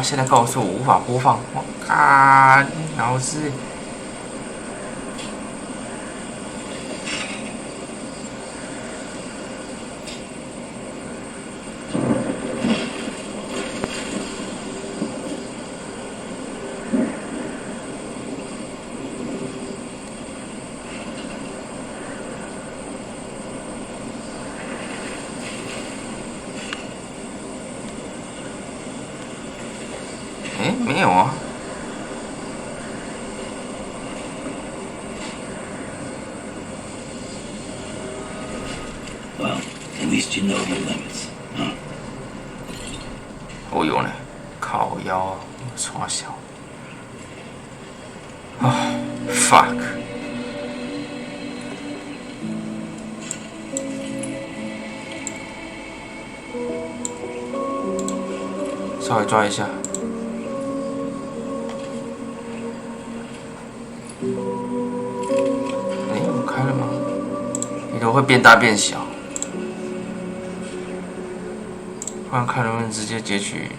现在告诉我无法播放，我靠，老师。哎，没有啊。Well, at least you know your limits, huh? 哦有呢，靠腰啊，穿小。啊 ，fuck。稍微抓一下。哎，我开了吗？你都会变大变小。不然看能不能直接截取。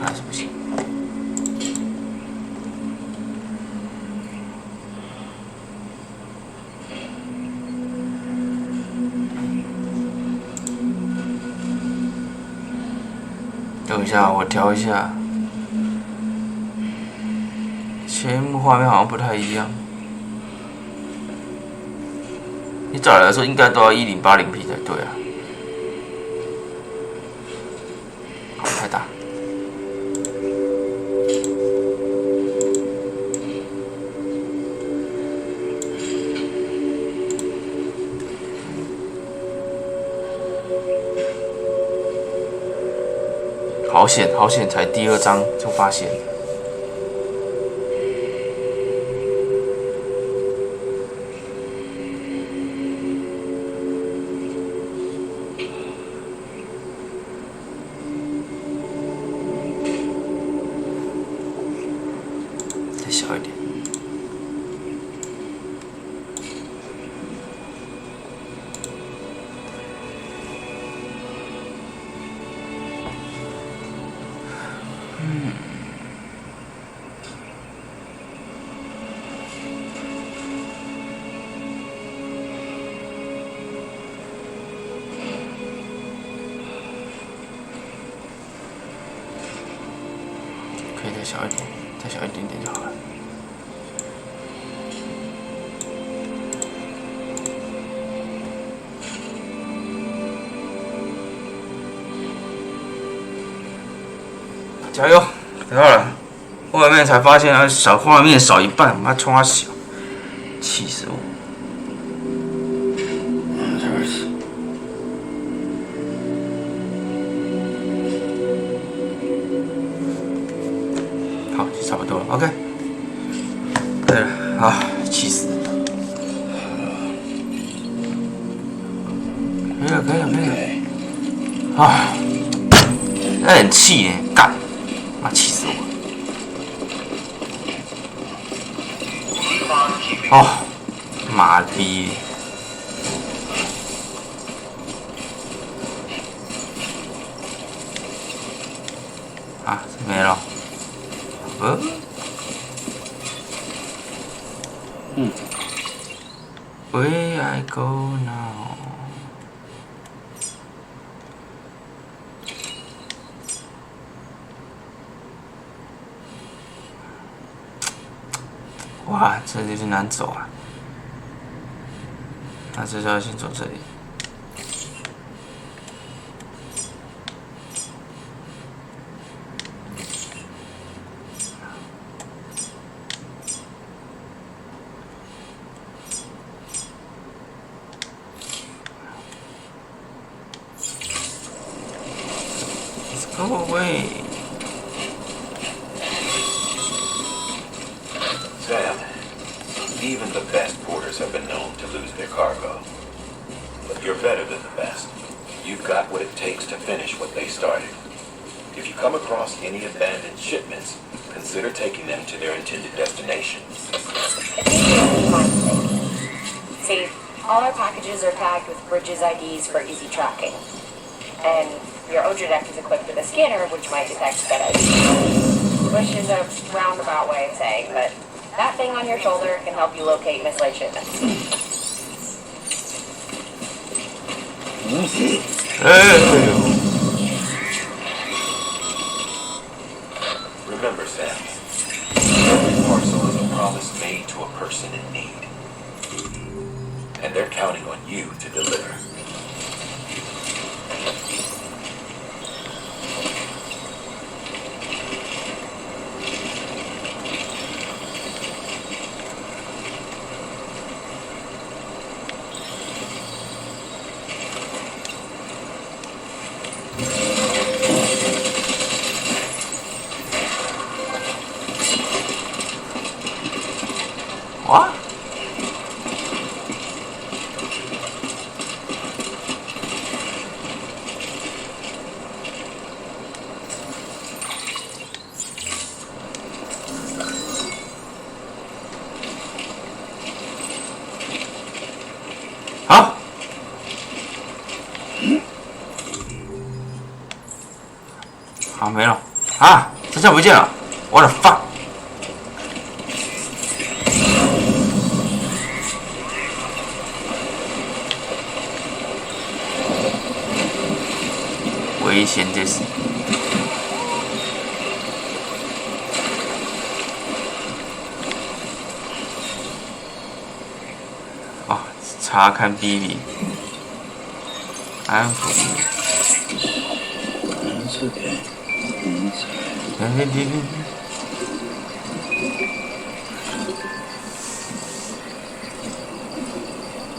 还是不行。等一下，我调一下。前幕画面好像不太一样。你照理来说应该都要1080p 才对啊。太大。好险，好险！才第2章就发现。再小一点。可以再小一点，再小一点点就好了。加油！得到了，后面才发现小画面少一半，妈冲他小，气死我！好，就差不多了 ，OK。对了，啊，气死！可以了，可以了，可以了。啊，那很气耶，干！妈气死我！哦，妈逼！啊，没了。Where I go now？ 哇，这里有点难走啊。那这就要先走这里。Go away. Sam, even the best porters have been known to lose their cargo. But you're better than the best. You've got what it takes to finish what they started. If you come across any abandoned shipments, consider taking them to their intended destination. It's easy to be my mistake. See, all our packages are tagged with Bridges IDs for easy tracking. And your Odradect is equipped with a scanner which might detect that ID. Which is a roundabout way of saying, but that thing on your shoulder can help you locate mislaid shipments. Remember, Sam, every parcel is a promise made to a person in need. And they're counting on you to deliver. What？好，好没了啊！这下不见了，我的 fuck！危险です。哦，查看 BB， 安抚 BB。That's okay. BB，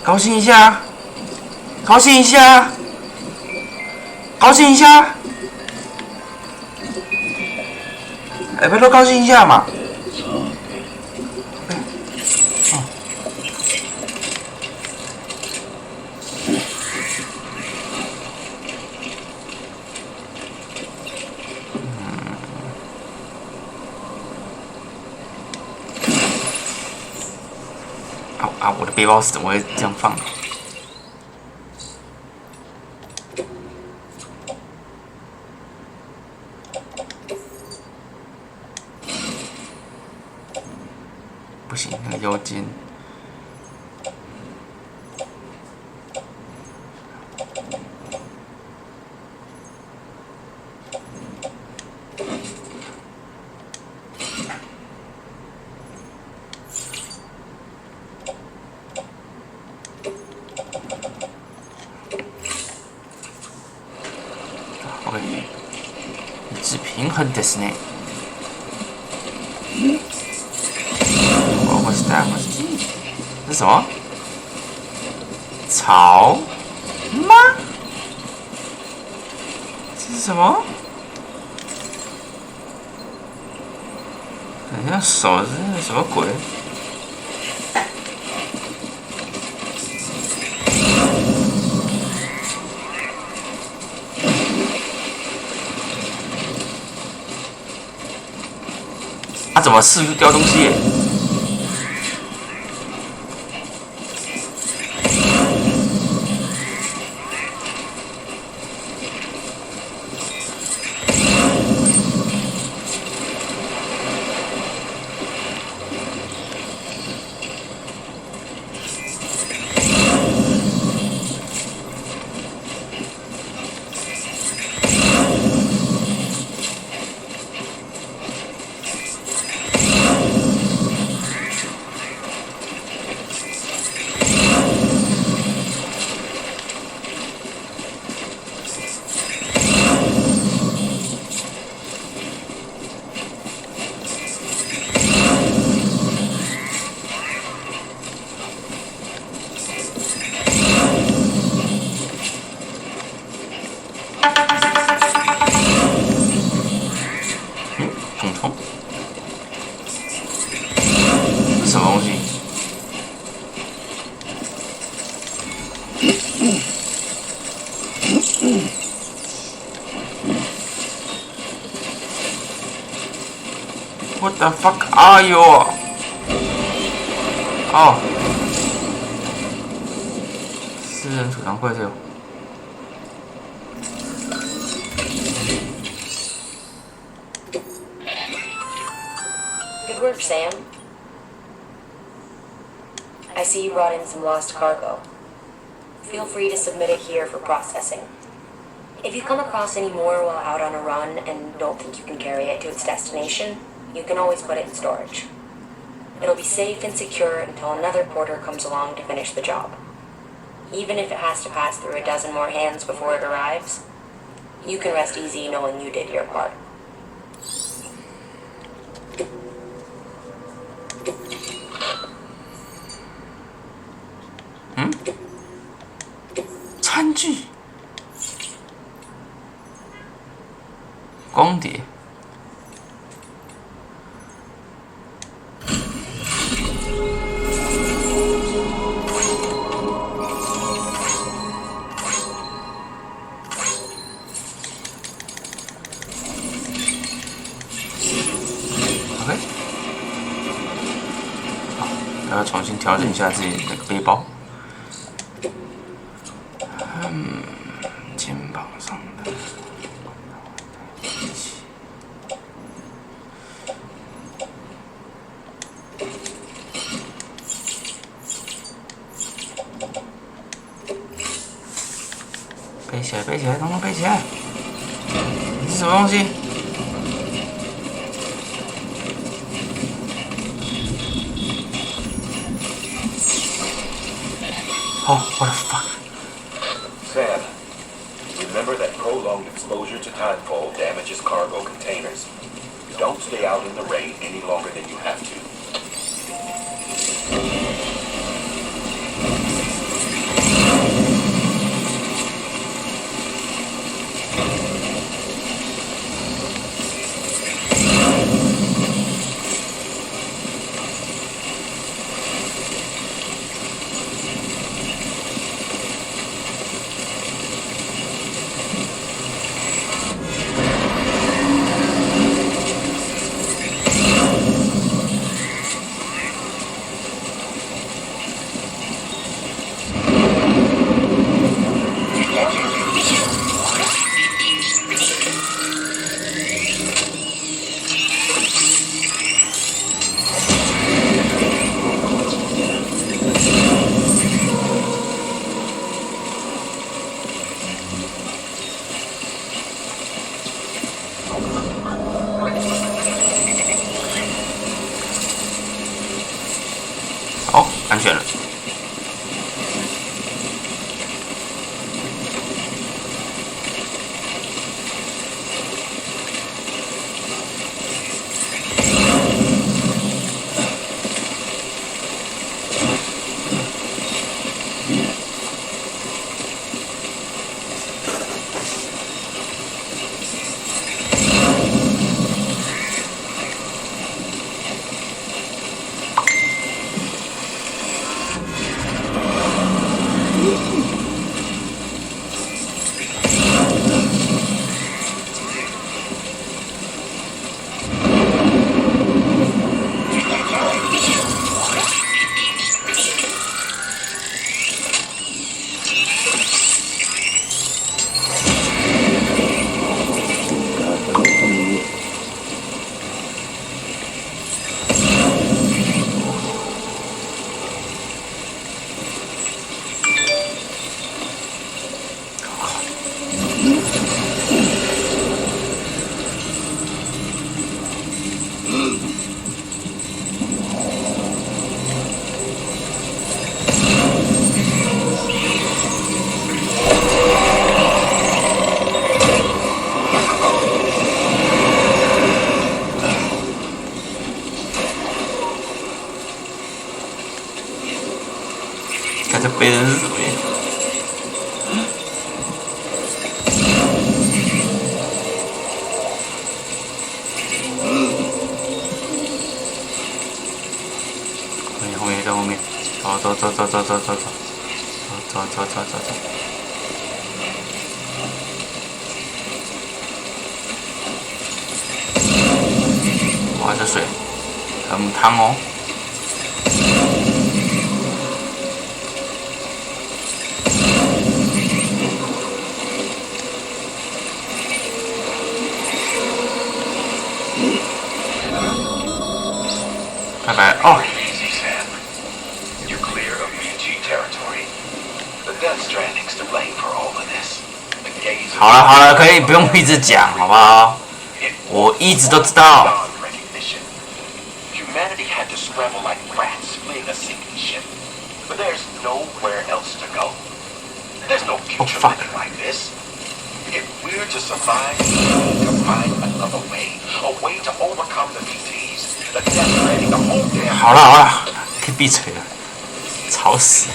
高兴一下，高兴一下。高兴一下，哎，拜托高兴一下嘛！我的背包是怎么会这样放的？不行，那个腰间。OK， 一致平衡ですね。What's that? 这是什么？草吗？这是什么？很像手，这是什么鬼？他怎么四处掉东西？ The fuck are you？ 哦，私人储藏柜这有。Good work, Sam. I see you brought in some lost cargo. Feel free to submit it here for processing. If you come across any more while out on a run and don't think you can carry it to its destination, you can always put it in storage. It'll be safe and secure until another porter comes along to finish the job. Even if it has to pass through a dozen more hands before it arrives, you can rest easy knowing you did your part. 餐具、光碟。OK， 好，要重新调整一下自己那个背包。肩膀上的。背起来，背起来，统统背起来！这是什么东西？哦，我的 fuck！ Sam, remember that prolonged exposure to timefall damages cargo containers. Don't stay out in the rain any longer than you have to.好，安全了。看这背人是什么呀？后面在后面，走。哇，这水！很汤哦。拜拜哦。Easy, Sam. You're clear of BG territory. The Death Stranding's to blame for all of this. The gaze of 好了好了，可以不用一直讲，好不好？我一直都知道。 beyond recognition. Humanity had to scramble like rats fleeing a sinking ship. But there's nowhere else to go. There's no future fuck. living like this. If we're to survive, we need to find another way. A way to overcome the disease. The Death Stranding, the whole damn 好了好了，可以闭嘴了，吵死。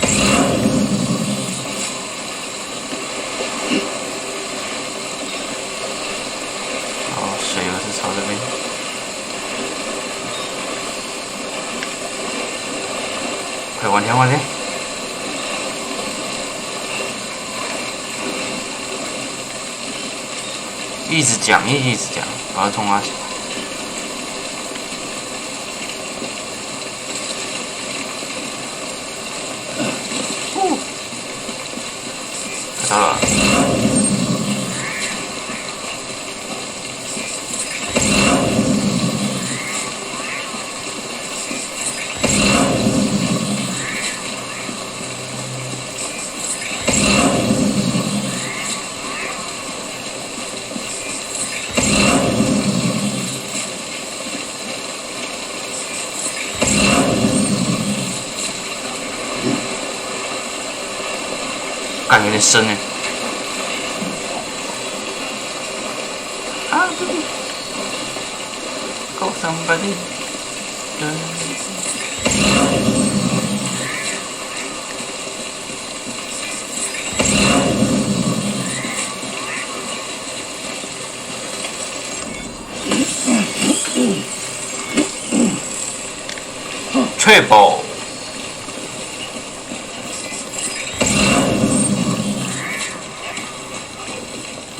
哦，水流是朝这边。快往前往前。一直讲，一直讲，把它冲啊！看到了。干有点深呢。啊，Go somebody。Triple。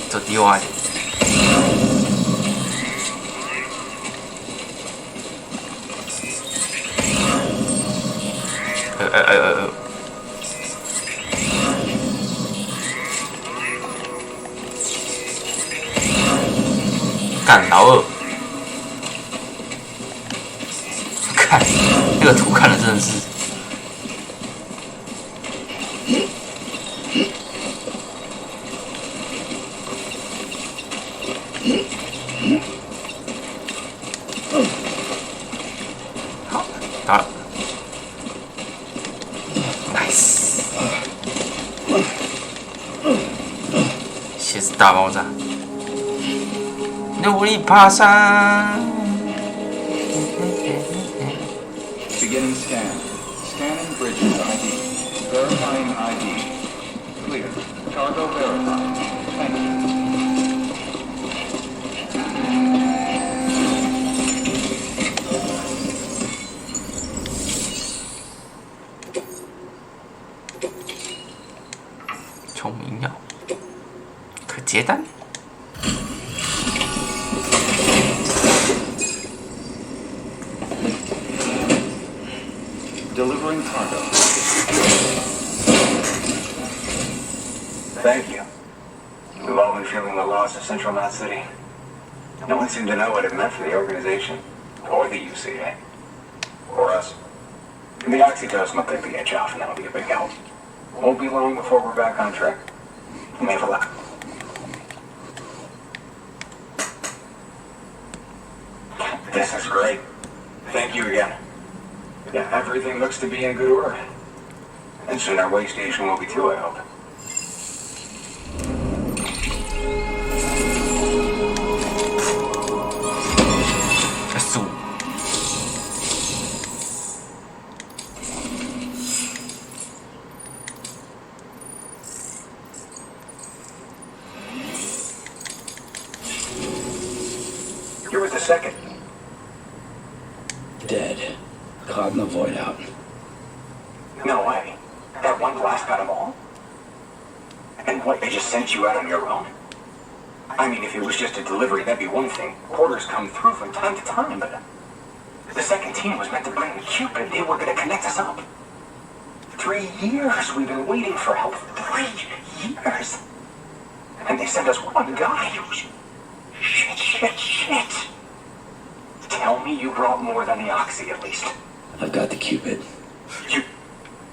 走低洼一点。干老二，看那个图看的真的是。 好，打了 ，nice， 鞋子大爆炸，努力爬山。 Beginning scan. Scanning bridges ID. Verifying ID. Clear. Cargo verified. Thank you. 聪明药，可接单。 Delivering cargo. Thank you. We've all been feeling the loss of Central Knot City. No one seemed to know what it meant for the organization, or the UCA, or us. The oxytocin will take the edge off, and that'll be a big help. Won't be long before we're back on track. May have a luck. This is great. Thank you again. Yeah, everything looks to be in good order. And soon our way station will be too, I hope. Let's go. You're with the second. Dead. Clogging the void out. No way. That one blast got them all? And what, they just sent you out on your own? I mean, if it was just a delivery, that'd be one thing. Porters come through from time to time, but The second team was meant to bring the Cupid. They were going to connect us up. 3 years we've been waiting for help. 3 years. And they sent us one guy. Shit. Tell me you brought more than the Oxy at least. I've got the Cupid. You...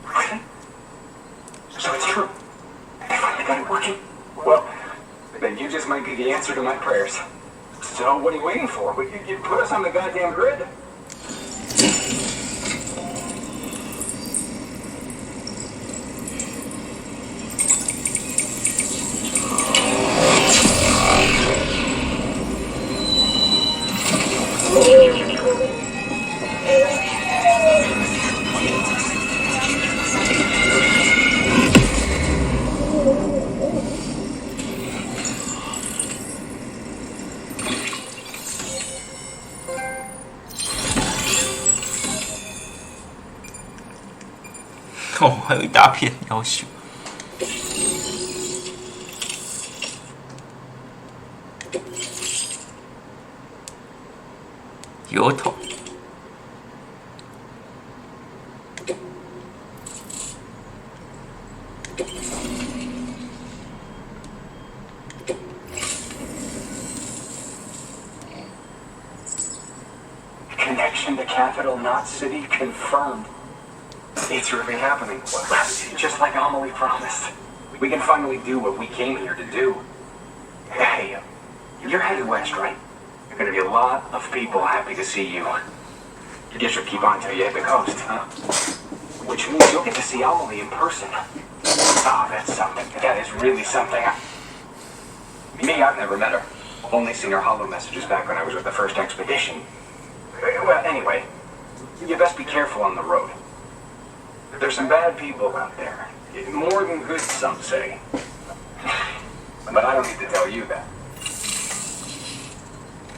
Really? So it's true. They finally got it working. Well, then you just might be the answer to my prayers. So what are you waiting for? You put us on the goddamn grid.哦，还有一大片要修。油桶。Connection to capital, not city, confirmed. It's really happening. Just like Amelie promised. We can finally do what we came here to do. Hey, you're headed west, right? There are gonna be a lot of people happy to see you. You guess you'll keep on till you hit the coast, huh? Which means you'll get to see Amelie in person. Oh, that's something. That is really something. Me, I've never met her. Only seen her holo messages back when I was with the first expedition. Well, anyway, you best be careful on the road. There's some bad people out there. More than good, some say. But I don't need to tell you that.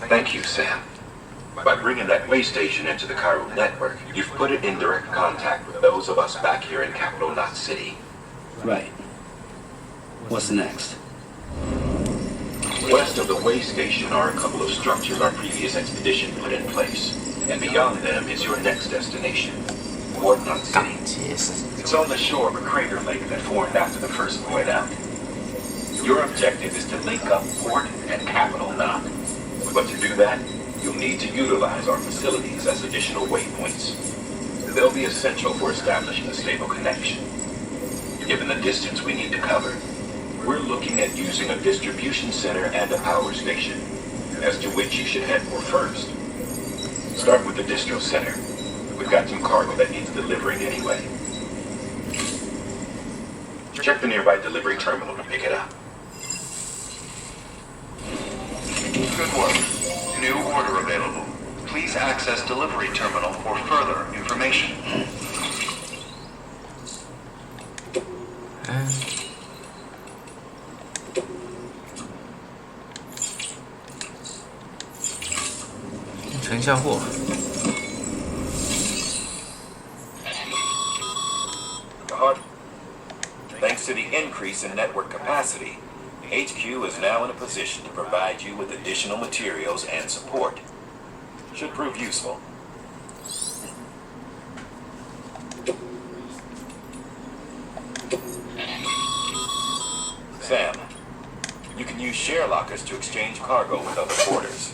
Thank you, Sam. By bringing that way station into the Cairo network, you've put it in direct contact with those of us back here in Capital Knot City. Right. What's next? West of the way station are a couple of structures our previous expedition put in place. And beyond them is your next destination, Port Knot City. It's on the shore of a crater lake that formed after the first void out. Your objective is to link up Port and Capital Knot. But to do that, you'll need to utilize our facilities as additional waypoints. They'll be essential for establishing a stable connection. Given the distance we need to cover, we're looking at using a distribution center and a power station, as to which you should head for first. Start with the distro center. We've got some cargo that needs delivering anyway. Check the nearby delivery terminal to pick it up. Good work. New order available. Please access delivery terminal for further information.存下货。Thanks to the increase in network capacity, HQ is now in a position to provide you with additional materials and support. Should prove useful. Sam, you can use share lockers to exchange cargo with other porters.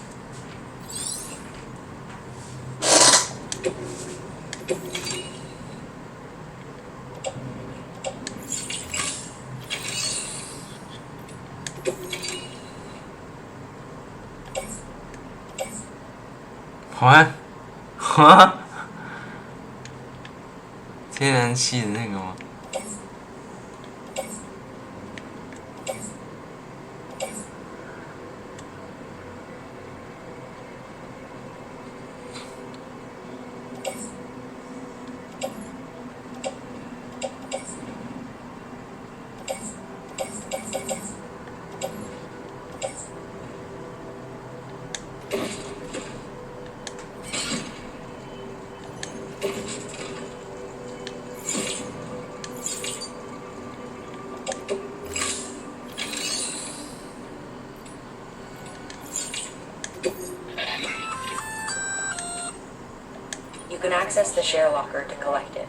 啊？天然气的那个吗？ access the share locker to collect it.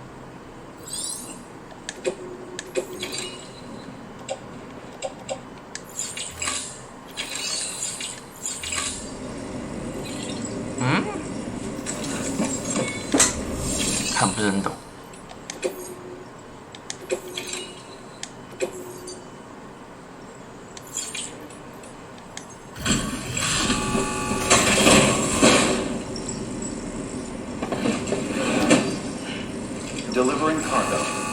Hmm? 看不是很懂。Delivering cargo.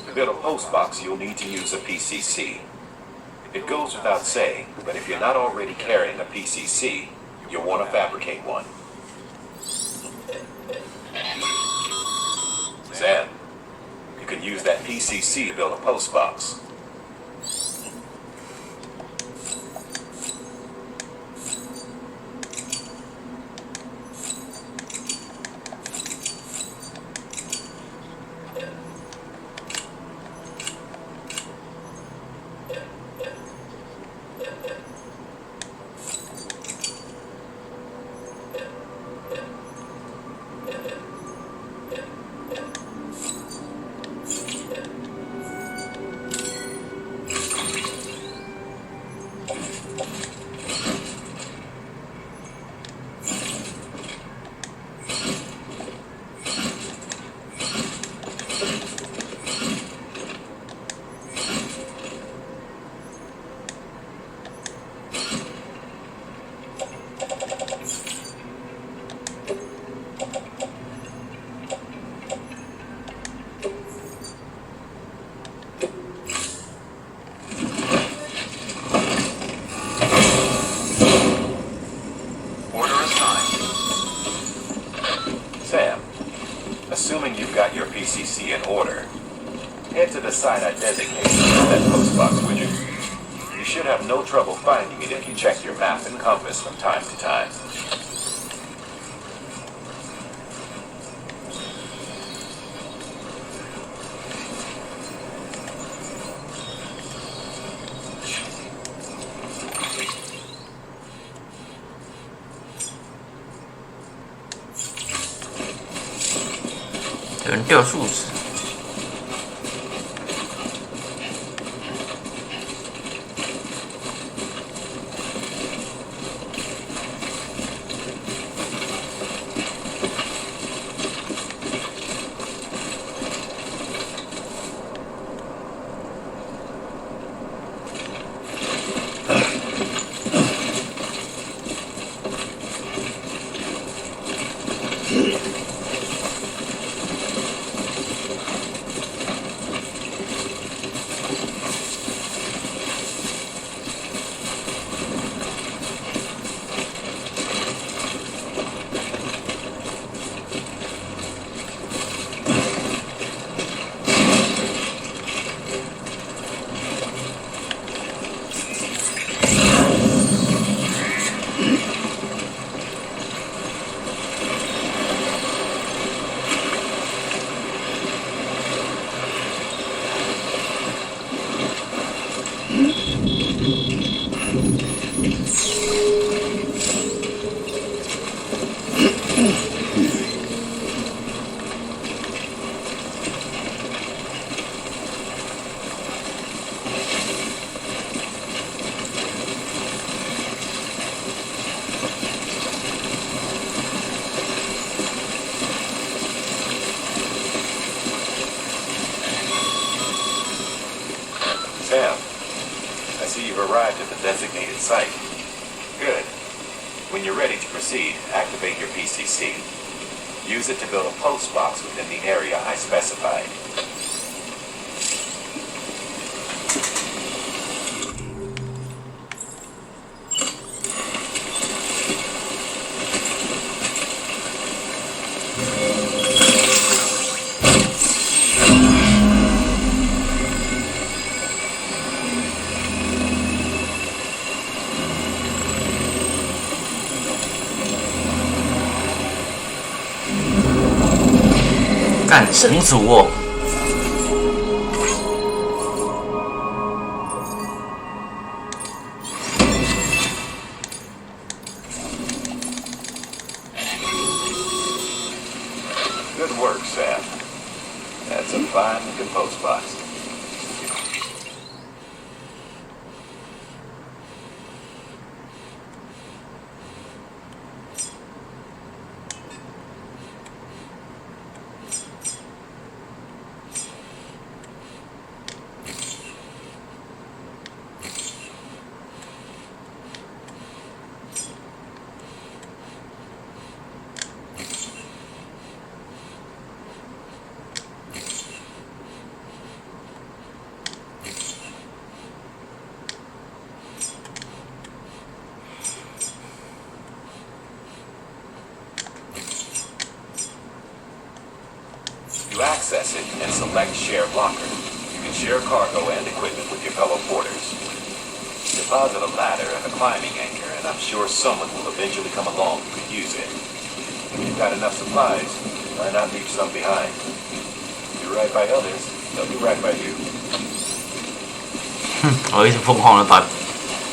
To build a post box, you'll need to use a PCC. It goes without saying, but if you're not already carrying a PCC, you'll want to fabricate one. Sam, you can use that PCC to build a post box. Assuming you've got your PCC in order, head to the site I designated with that postbox widget. You should have no trouble finding it if you check your map and compass from time to time.有人掉树枝。at the designated site. Good. When you're ready to proceed, activate your PCC. Use it to build a post box within the area I specified.干神族哦！ Good work, Sam. That's a fine looking post box. You access it and select Share Locker. You can share cargo and equipment with your fellow porters. Deposit a ladder and a climbing anchor, and I'm sure someone will eventually come along who could use it. If you've got enough supplies, why not leave some behind? Do right by others, they'll do right by you. 我一直疯狂的把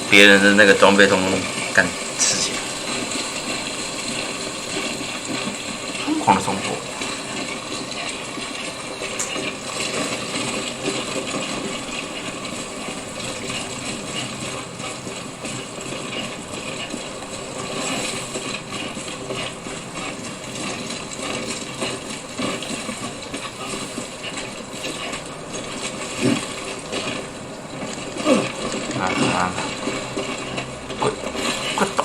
别人的那个装备通通干吃起来，疯狂的冲破。 滚倒！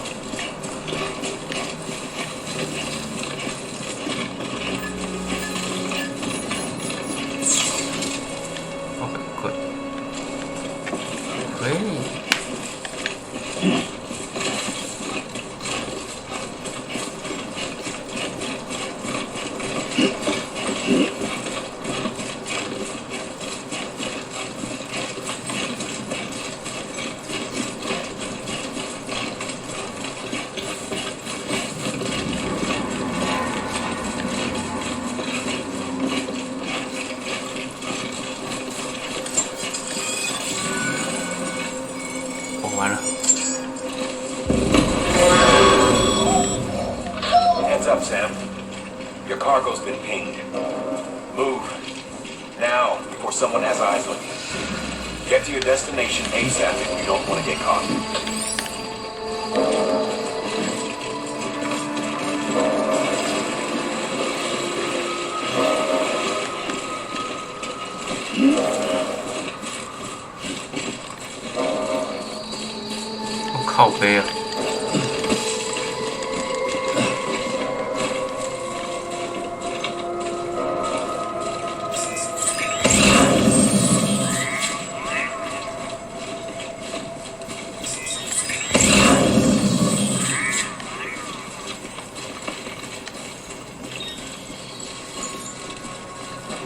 OK， 滚！可以。完了。Heads up, Sam. Your cargo's been pinged. Move. Now, before someone has eyes on you. Get to your destination ASAP if you don't want to get caught. Oh, 靠背啊！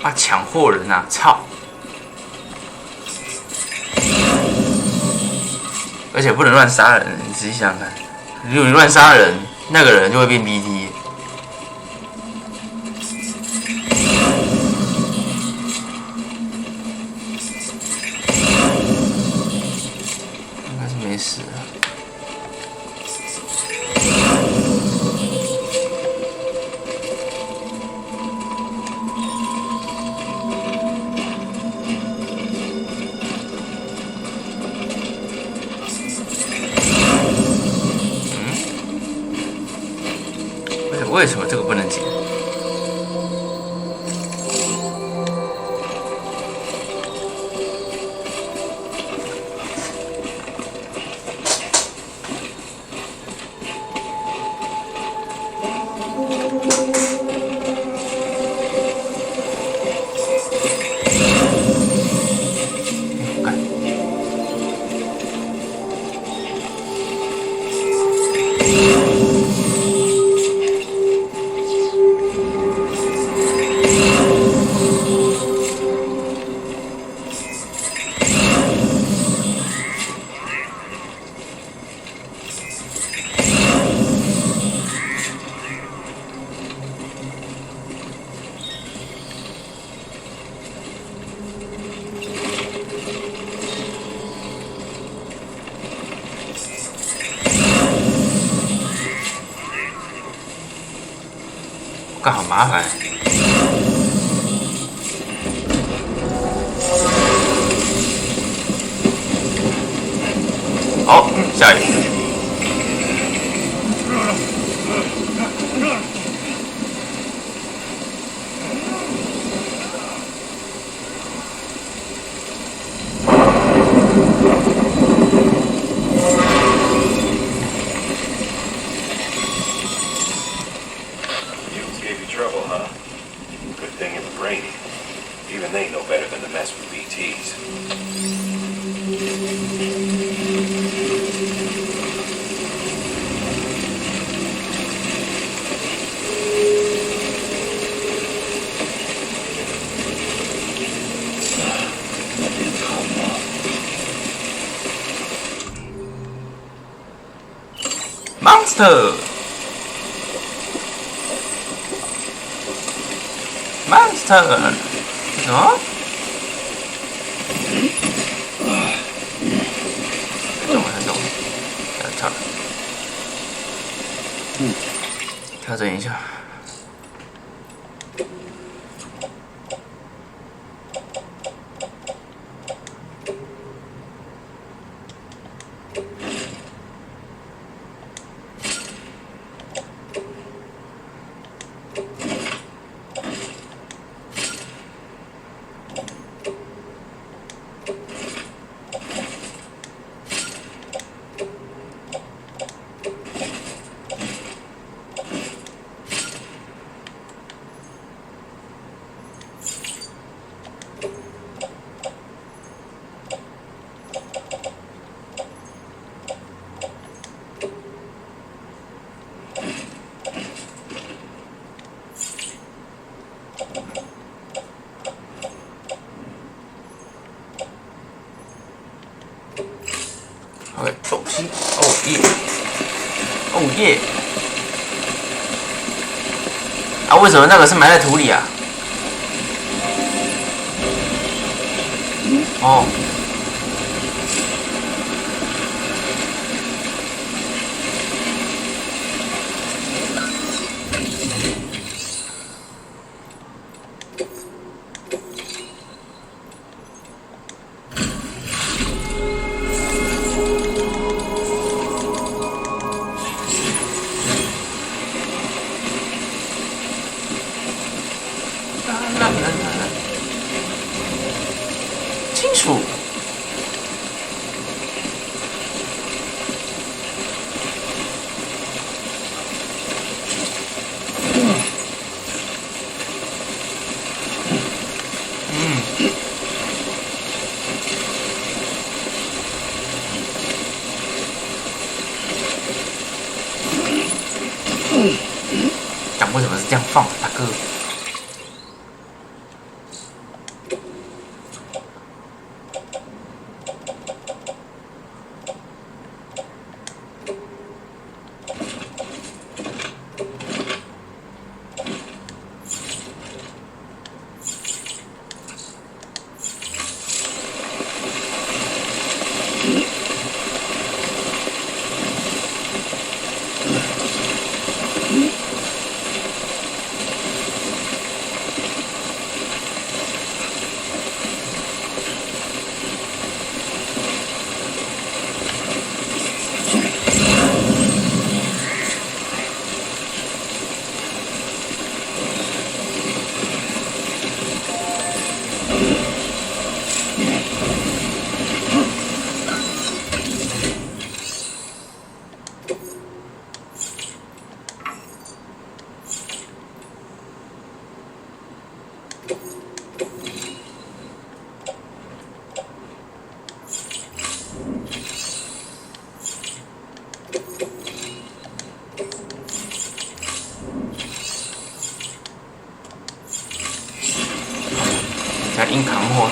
啊，抢货人啊！操！而且不能乱杀人，你仔细想想看，如果你乱杀人，那个人就会变 BT。应该是没死啊。为什么这个不能解？干好麻烦。哦，下雨。Gave you trouble, huh? Good thing it's brainy. Even they know better than to mess with BTs. Monster! Monster! 什么？太重了，跳了，调整一下。OK， 东西，哦耶，哦耶！啊，为什么那个是埋在土里啊？哦。金属。讲为什么是这样放的，大哥？硬扛货。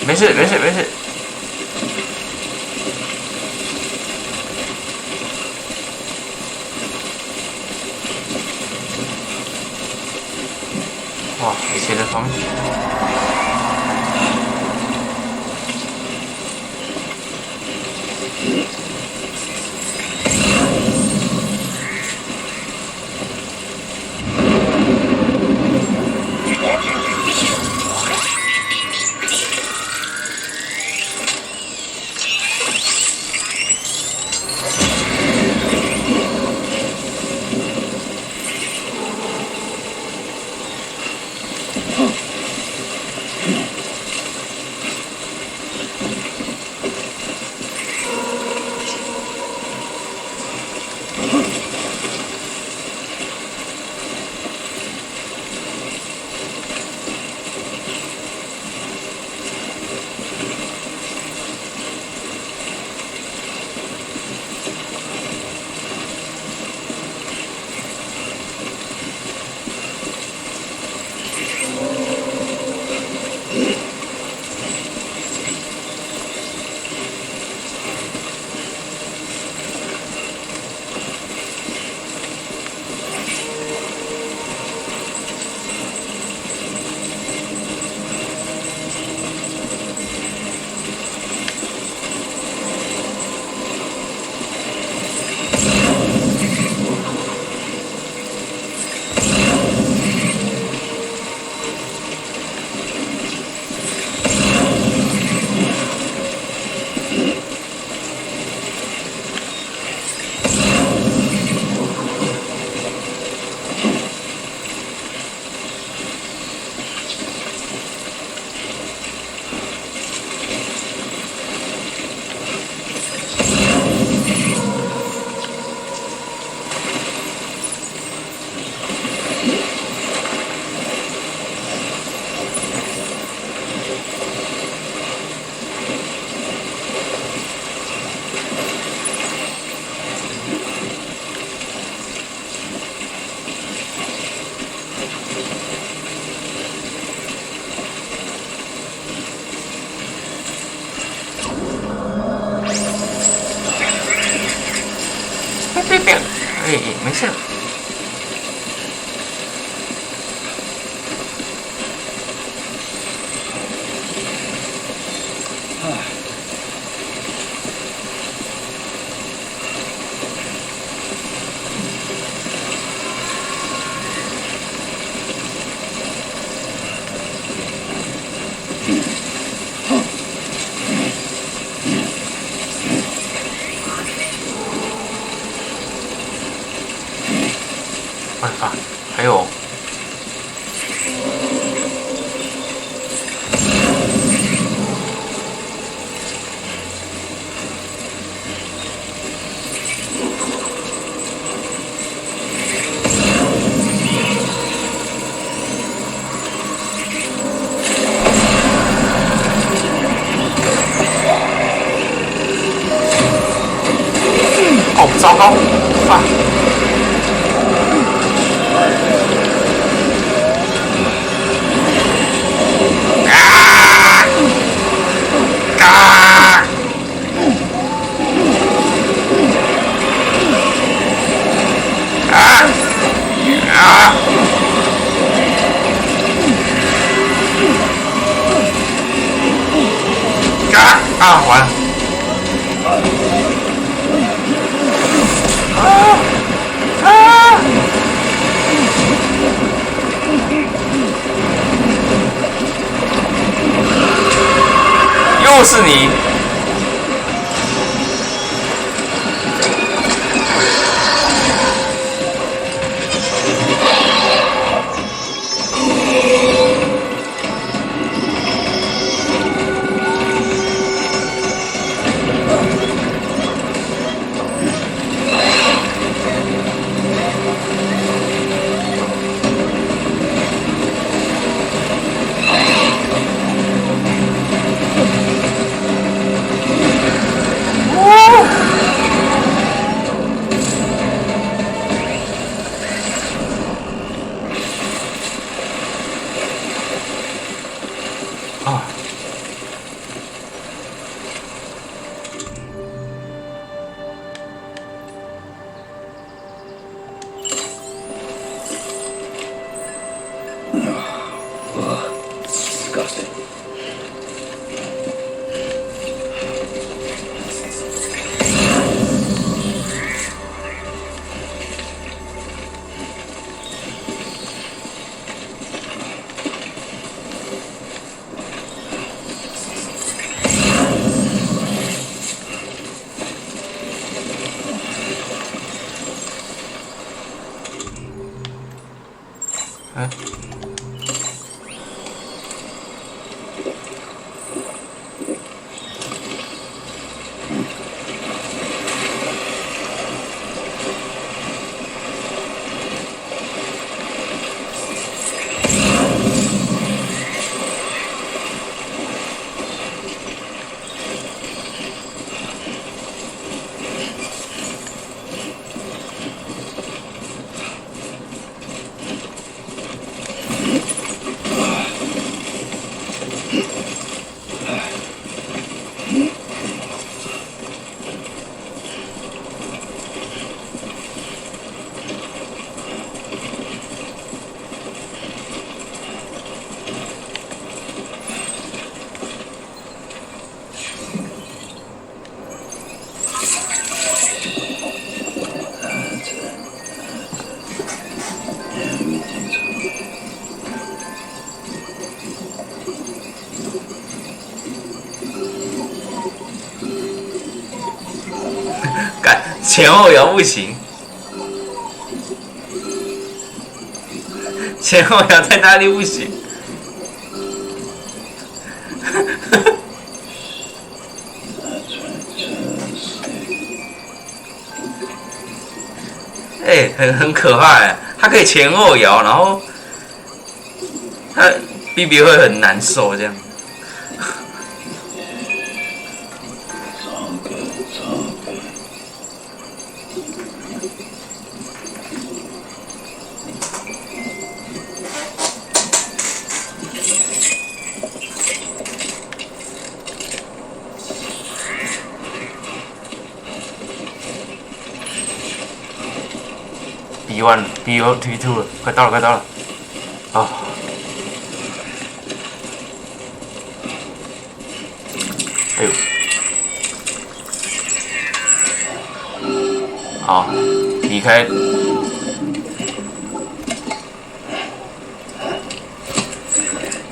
没事没事没事。哇，斜的风。别，哎，没事。我的妈！还有，哦，糟糕！啊！啊，完了！又是你！啊！Disgusting.哎，干前后摇不行，前后摇在哪里不行？哎、很可怕哎，它可以前后摇，然后它 BB 会很难受这样。B1 B2 了，快到了，快到了！哦，哎呦，好，离开，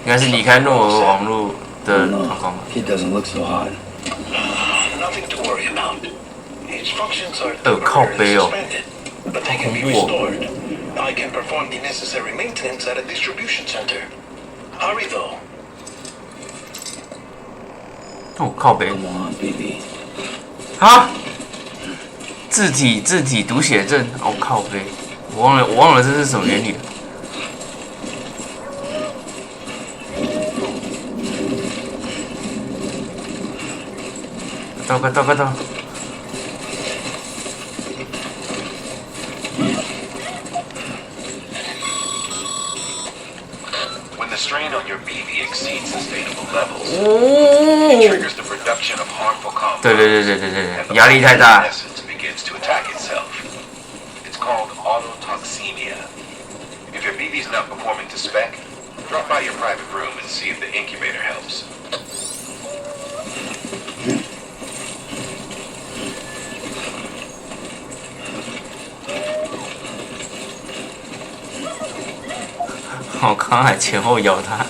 应该是离开诺尔网络的状况吧。 It doesn't look so hot. Nothing to worry about. Its functions are 靠背 temporarily 哦， suspended, but they can be restored. I can perform the necessary maintenance at a distribution center. Hurry though. 哦，靠背 Come on, BB. 啊！字体读写症，哦靠背，我忘了这是什么原理了。快到！ When the strain on your BB exceeds sustainable levels, it triggers the production of harmful compounds. 对，压力太大。 Essence begins to attack itself. It's called autotoxemia. If your BB's not performing to spec, drop by your private room and see if the incubator helps. 我刚才前后摇它。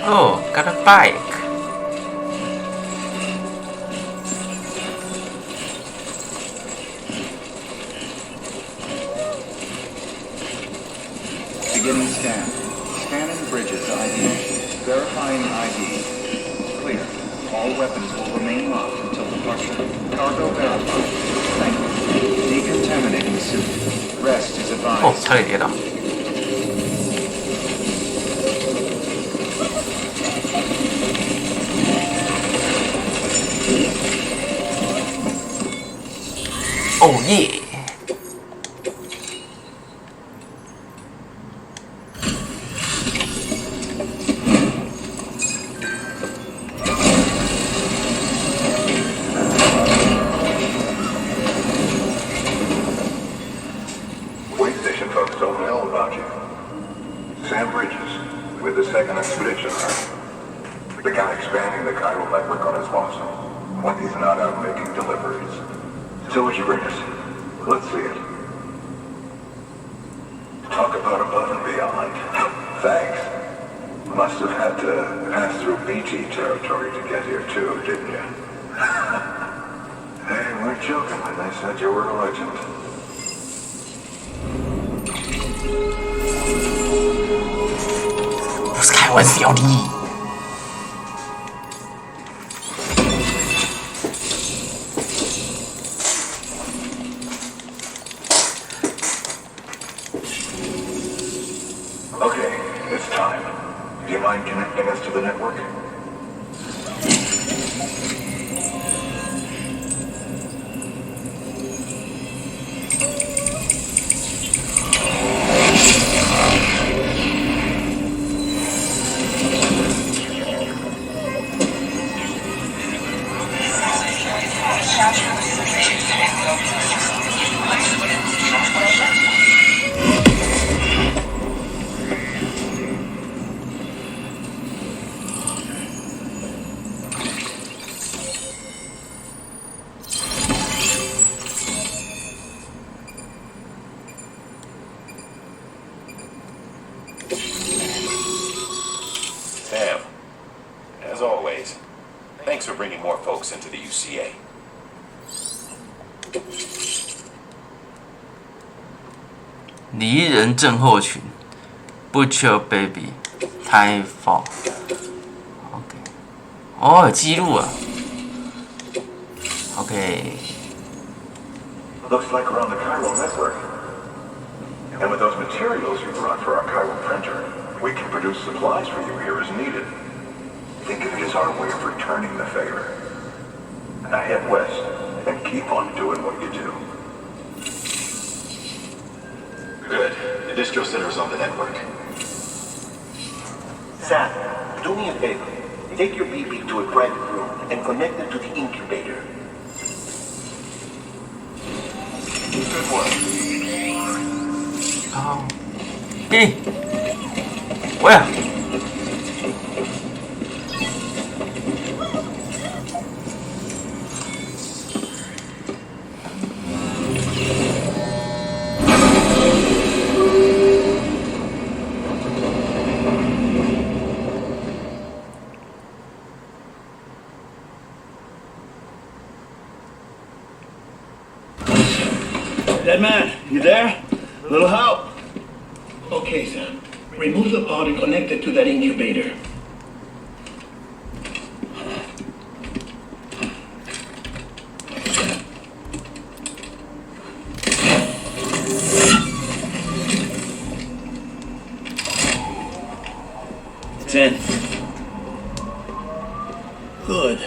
Oh, got a bike. Beginning scan. Scanning bridges ID. Verifying ID. Clear. All weapons will remain locked until departure. Cargo verified. Thank you. Decontaminating the suit. Rest is 哦， advised. 差点跌倒。哦耶！ Sam Bridges, with the second expedition. The guy expanding the chiral network on his boss when he's not out making deliveries. So what'd you bring us? Let's see it. Talk about above and beyond. Thanks. Must have had to pass through BT territory to get here too, didn't you? They weren't joking when they said you were a legend.不是开玩笑的。Okay, it's time. Do you mind connecting us to the network? Sam, as always, thanks for bringing more folks into the UCA. 离人症候群 ，Butcher Baby， 太fall。OK， 哦，有记录啊。OK， Looks like we're on the chiral network. And with those materials you brought for our chiral printer, we can produce supplies for you here as needed. Think of it as our way of returning the favor. Now head west and keep on doing what you do. Good. The distro center's on the network. Sam, do me a favor. Take your BB to a private room and connect it to the incubator. Good work. 好，嘿，喂呀！ Dead man, you there? Little help? Okay, Sam. Remove the pod and connect it to that incubator. It's in. Good.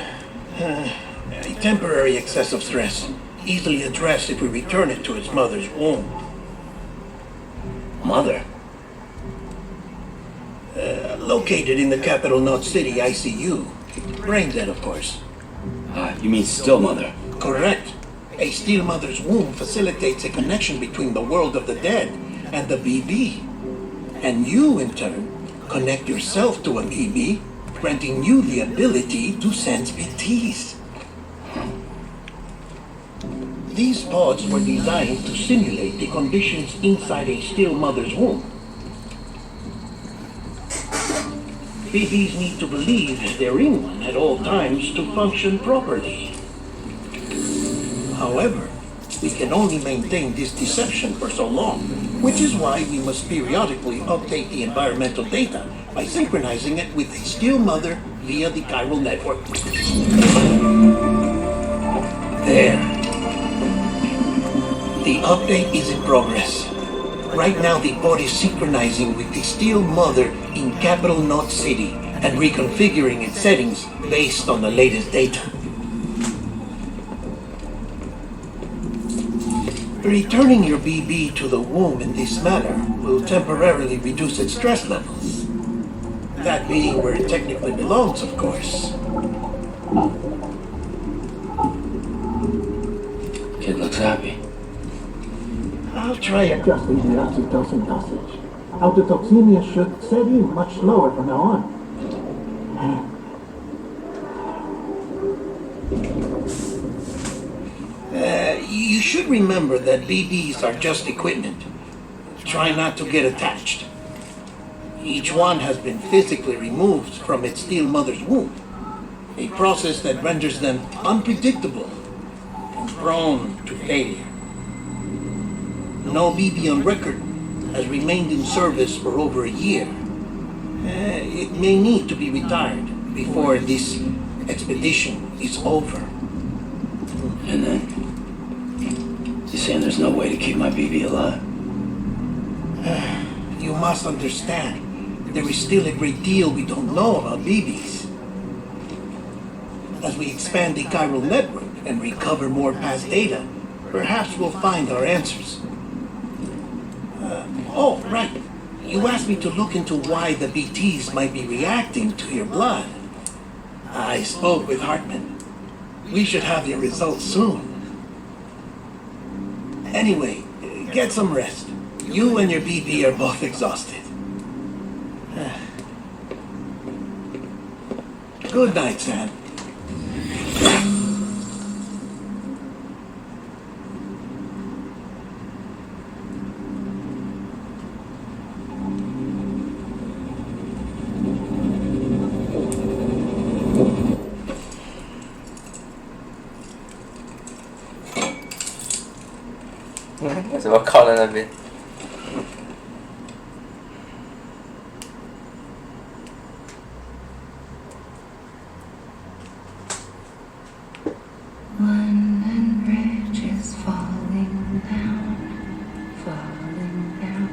A temporary excessive stress. Easily addressed if we return it to its mother's womb. Mother? Located in the capital Knot City ICU. Brain dead, of course. You mean still mother? Correct. A still mother's womb facilitates a connection between the world of the dead and the BB. And you, in turn, connect yourself to a BB, granting you the ability to sense BTs. These pods were designed to simulate the conditions inside a still mother's womb. BBs need to believe they're in one at all times to function properly. However, we can only maintain this deception for so long, which is why we must periodically update the environmental data by synchronizing it with a still mother via the chiral network. There. The update is in progress. Right now, the pod is synchronizing with the still mother in capital Knot City and reconfiguring its settings based on the latest data. Returning your BB to the womb in this manner will temporarily reduce its stress levels. That being where it technically belongs, of course. Kid looks happy. I'll try adjusting the oxytocin dosage. autotoxemia should set in much slower from now on. You should remember that BBs are just equipment. Try not to get attached. Each one has been physically removed from its steel mother's womb, a process that renders them unpredictable and prone to failure. No BB on record has remained in service for over a year. It may need to be retired before this expedition is over. And then? You're saying there's no way to keep my BB alive? You must understand, there is still a great deal we don't know about BBs. As we expand the chiral network and recover more past data, perhaps we'll find our answers. Oh, right. You asked me to look into why the BTs might be reacting to your blood. I spoke with Hartman. We should have your results soon. Anyway, get some rest. You and your BB are both exhausted. Good night, Sam.为什么靠在那边？ London Bridge is falling down, falling down,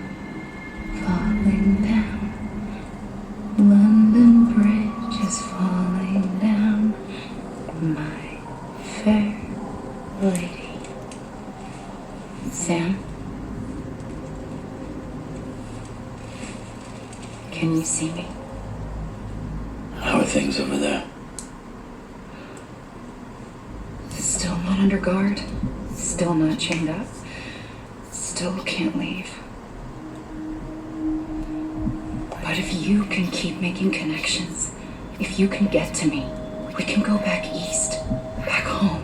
falling down. London Bridge is falling down, my fair lady. Sam? Can you see me? How are things over there? Still not under guard, still not chained up, still can't leave. But if you can keep making connections, if you can get to me, we can go back east, back home.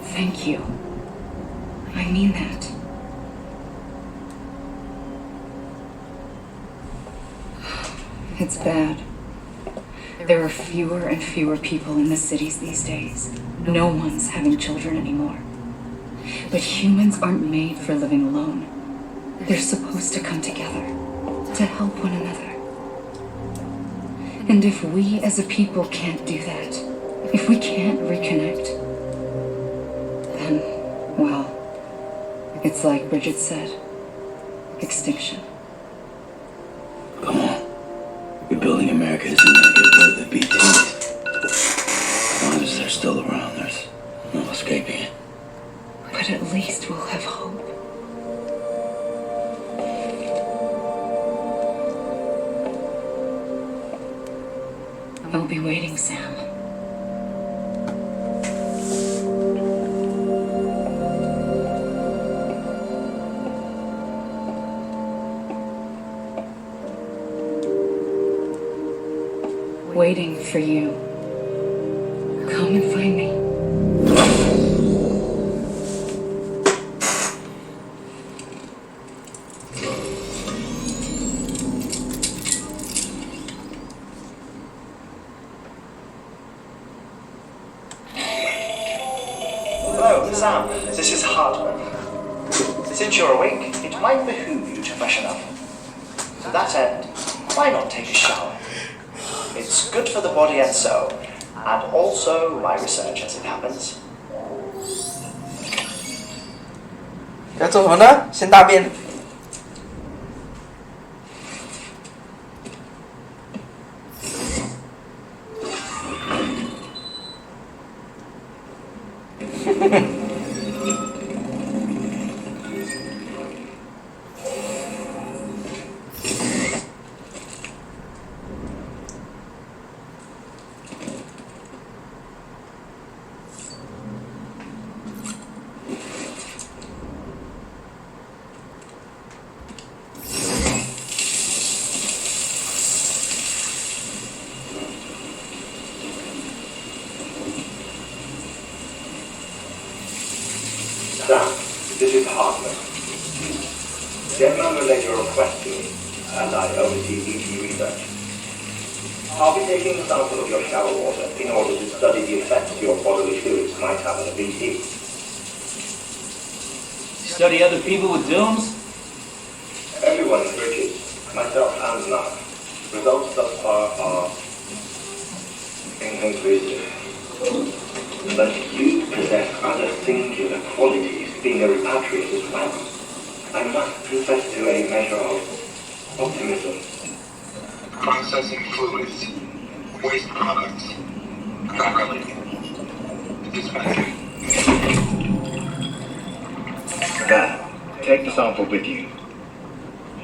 Thank you. I mean that. It's bad. There are fewer and fewer people in the cities these days. No one's having children anymore. But humans aren't made for living alone. They're supposed to come together, to help one another. And if we as a people can't do that, if we can't reconnect, then, well, it's like Bridget said, extinction. Come on. Rebuilding America isn't going to get rid of the BTs. As long as they're still around, there's no escaping it. But at least we'll have hope. I'll be waiting, Sam. Waiting for you. Come and find me. Hello, Sam. This is Hartman. Since you're awake, it might behoove you to freshen up. To that end, why not take a shower? It's good for the body and soul, and also my research as it happens. 要做什么呢？先大便。relay your request to me, and I oversee BT research. I'll be taking a sample of your shower water in order to study the effects your bodily fluids might have on a BT. Study other people with dooms? Everyone in Bridges, myself and Mark. Results thus far are inconclusive. But you possess other singular qualities, being a repatriate as well. I must confess to a measure of optimism. Processing fluids, waste products, properly. Dispatching. There. Take the sample with you.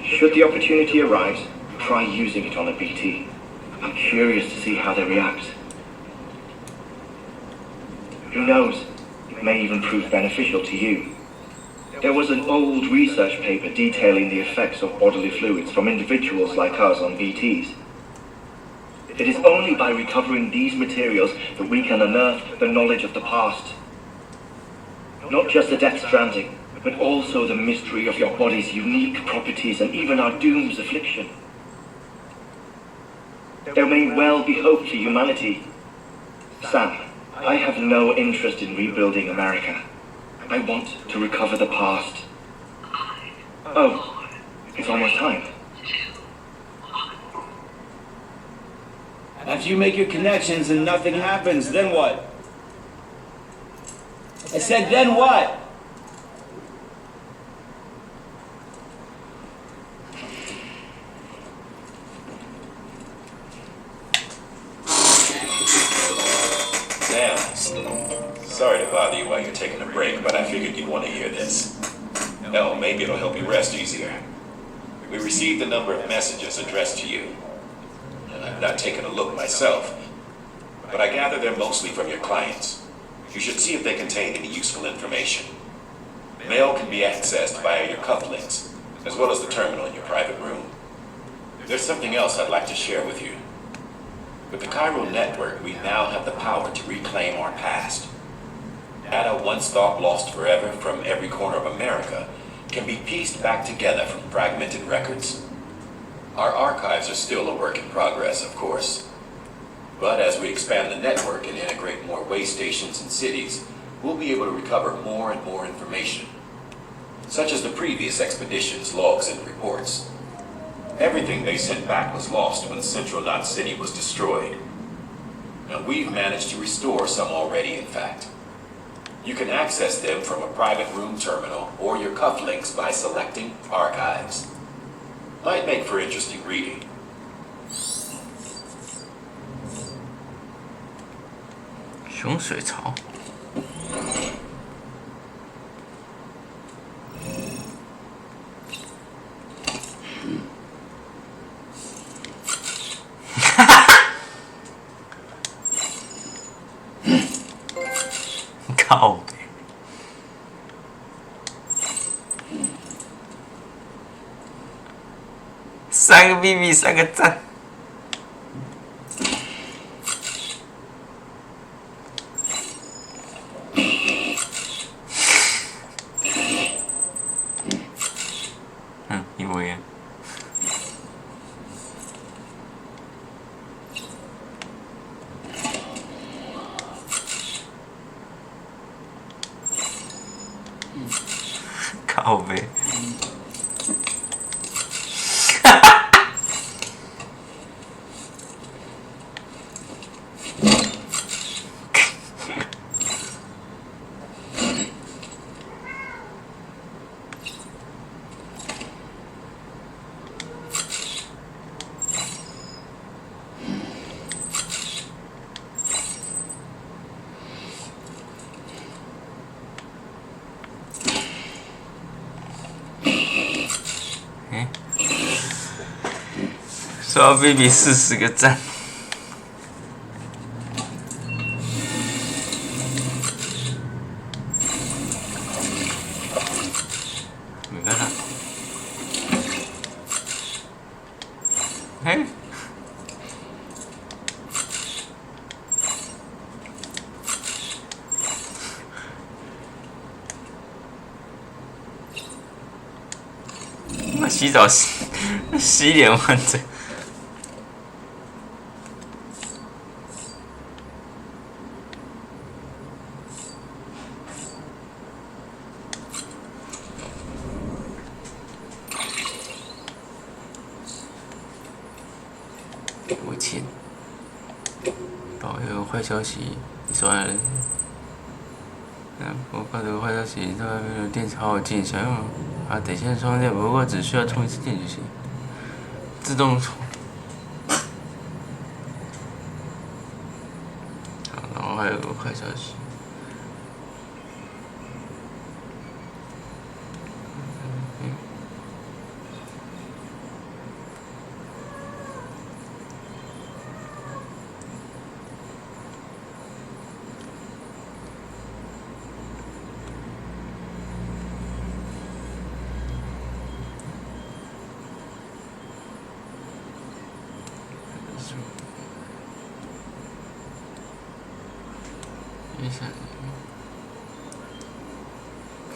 Should the opportunity arise, try using it on a BT. I'm curious to see how they react. Who knows? It may even prove beneficial to you. There was an old research paper detailing the effects of bodily fluids from individuals like us on BTs. It is only by recovering these materials that we can unearth the knowledge of the past. Not just the Death Stranding, but also the mystery of your body's unique properties and even our doom's affliction. There may well be hope for humanity. Sam, I have no interest in rebuilding America. I want to recover the past. Oh, it's almost time. After you make your connections and nothing happens, then what? I said, then what? Damn. Sorry to bother you while you're taking a break, but I figured you'd want to hear this. Hell, maybe it'll help you rest easier. We received a number of messages addressed to you. I've not taken a look myself, but I gather they're mostly from your clients. You should see if they contain any useful information. Mail can be accessed via your cufflinks, as well as the terminal in your private room. There's something else I'd like to share with you. With the Chiral network, we now have the power to reclaim our past. Data once thought lost forever from every corner of America can be pieced back together from fragmented records. Our archives are still a work in progress, of course. But as we expand the network and integrate more way stations and cities, we'll be able to recover more and more information, such as the previous expedition's logs and reports. Everything they sent back was lost when Central Knot City was destroyed. And we've managed to restore some already, in fact. You can access them from a private room terminal or your cufflinks by selecting Archives. Might make for interesting reading. 熊水槽。靠北。3个 BB 3个赞。一模一样。靠北。刷 baby 40个赞。没办法。嘿。洗澡洗脸完整。我欠。有坏消息，说不过这个坏消息，这外面的电池好好进，想用得先充电，不过只需要充一次电就行。自动充。然后还有个坏消息。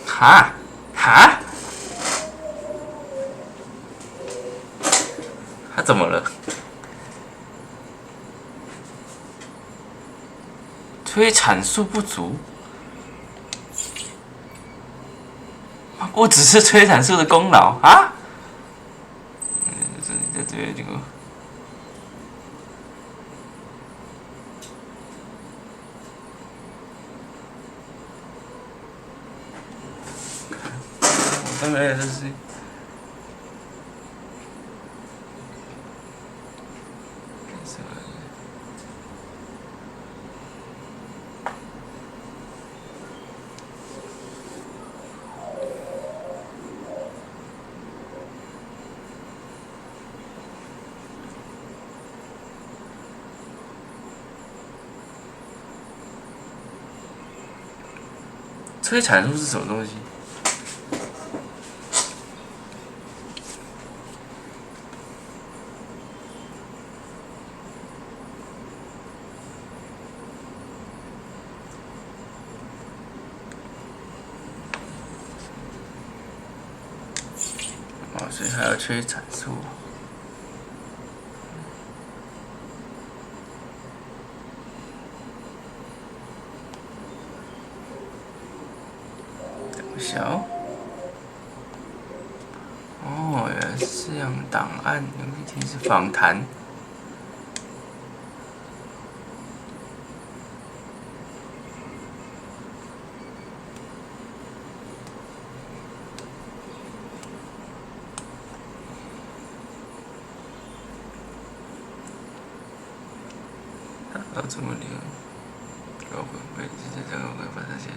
哈？他怎么了？催产素不足？不只是催产素的功劳啊！这个。当然这是。催产素是什么东西？所以还要催产素。小哦，原来是这样，档案有一题是访谈。怎么留？我会这个会把这些。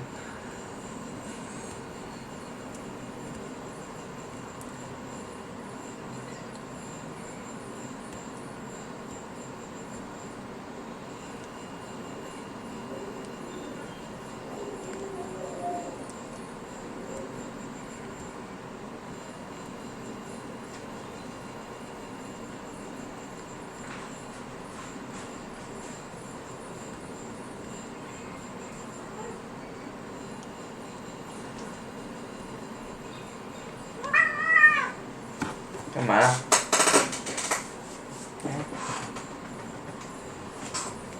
干嘛啦？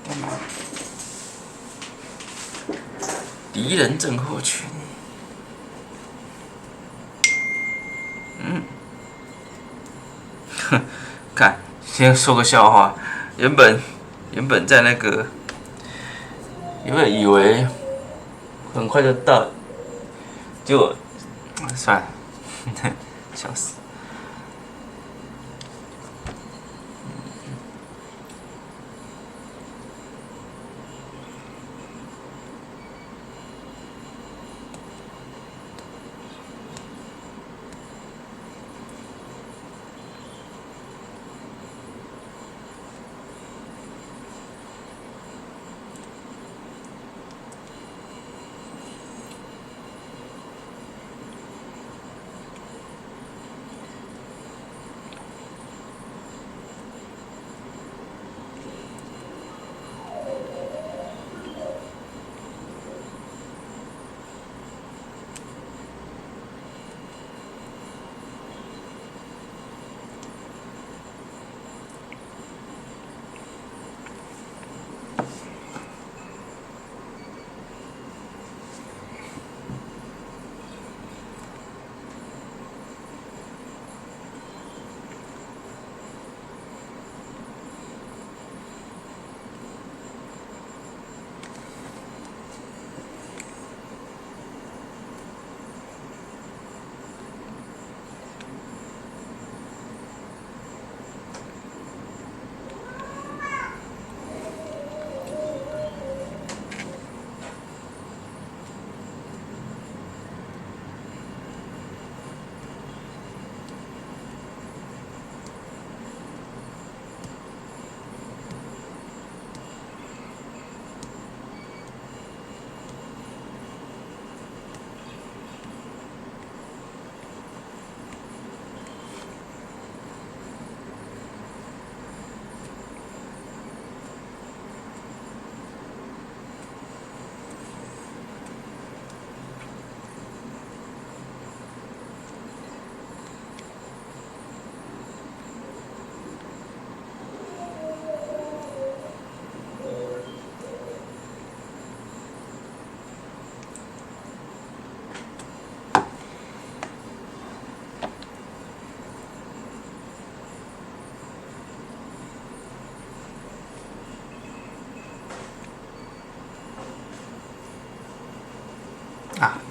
干嘛？敌人症候群。哼，看，先说个笑话。原本在那个，原本以为很快就到，结果算了，笑死。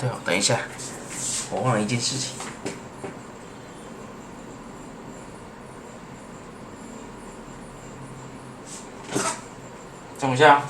对哦，等一下，我忘了一件事情。等一下。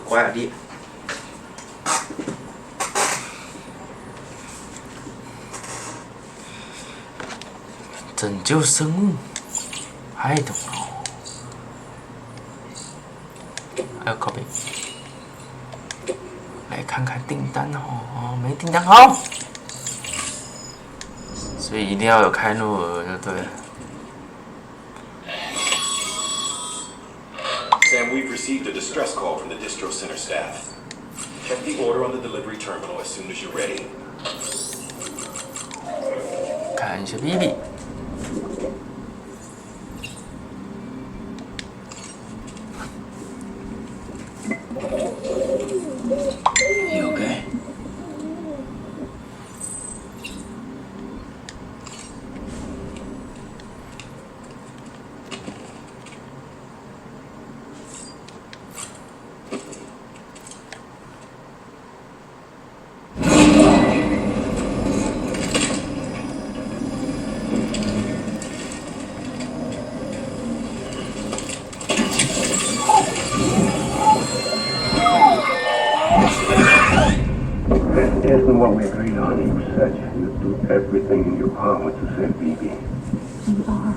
乖啊你！拯救生物，I don't know。还有靠背，来看看订单哦，没订单好，所以一定要有开怒额就对了。 Sam, we've received a distress call from the distro center staff. Check the order on the delivery terminal as soon as you're ready. 看一下 BB。You okay? on what we agreed on. You said you'd do everything in your power to save BB. We are.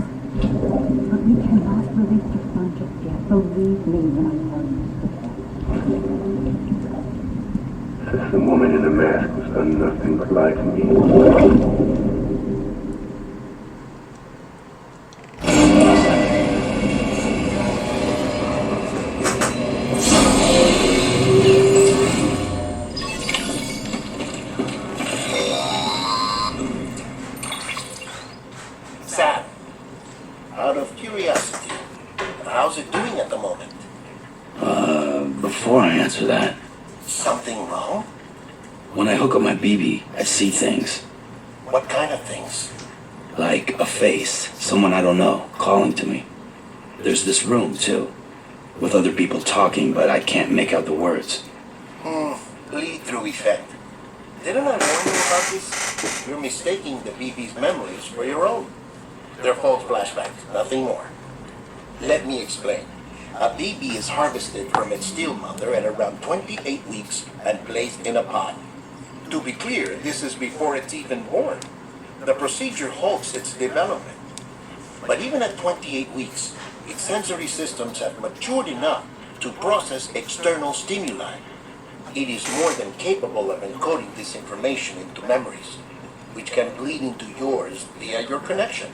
But we cannot release your son just yet. Believe me when I tell you. Since the woman in the mask has done nothing but lie to me. Sam, out of curiosity, how's it doing at the moment? Before I answer that, Something wrong? when I hook up my BB, I see things. What kind of things? Like a face, someone I don't know, calling to me. There's this room, too, with other people talking, but I can't make out the words. Lead-through effect. Didn't I warn you about this? You're mistaking the BB's memories for your own. They're false flashbacks, nothing more. Let me explain. A BB is harvested from its steel mother at around 28 weeks and placed in a pod. To be clear, this is before it's even born. The procedure halts its development. But even at 28 weeks, its sensory systems have matured enough to process external stimuli. It is more than capable of encoding this information into memories, which can bleed into yours via your connection.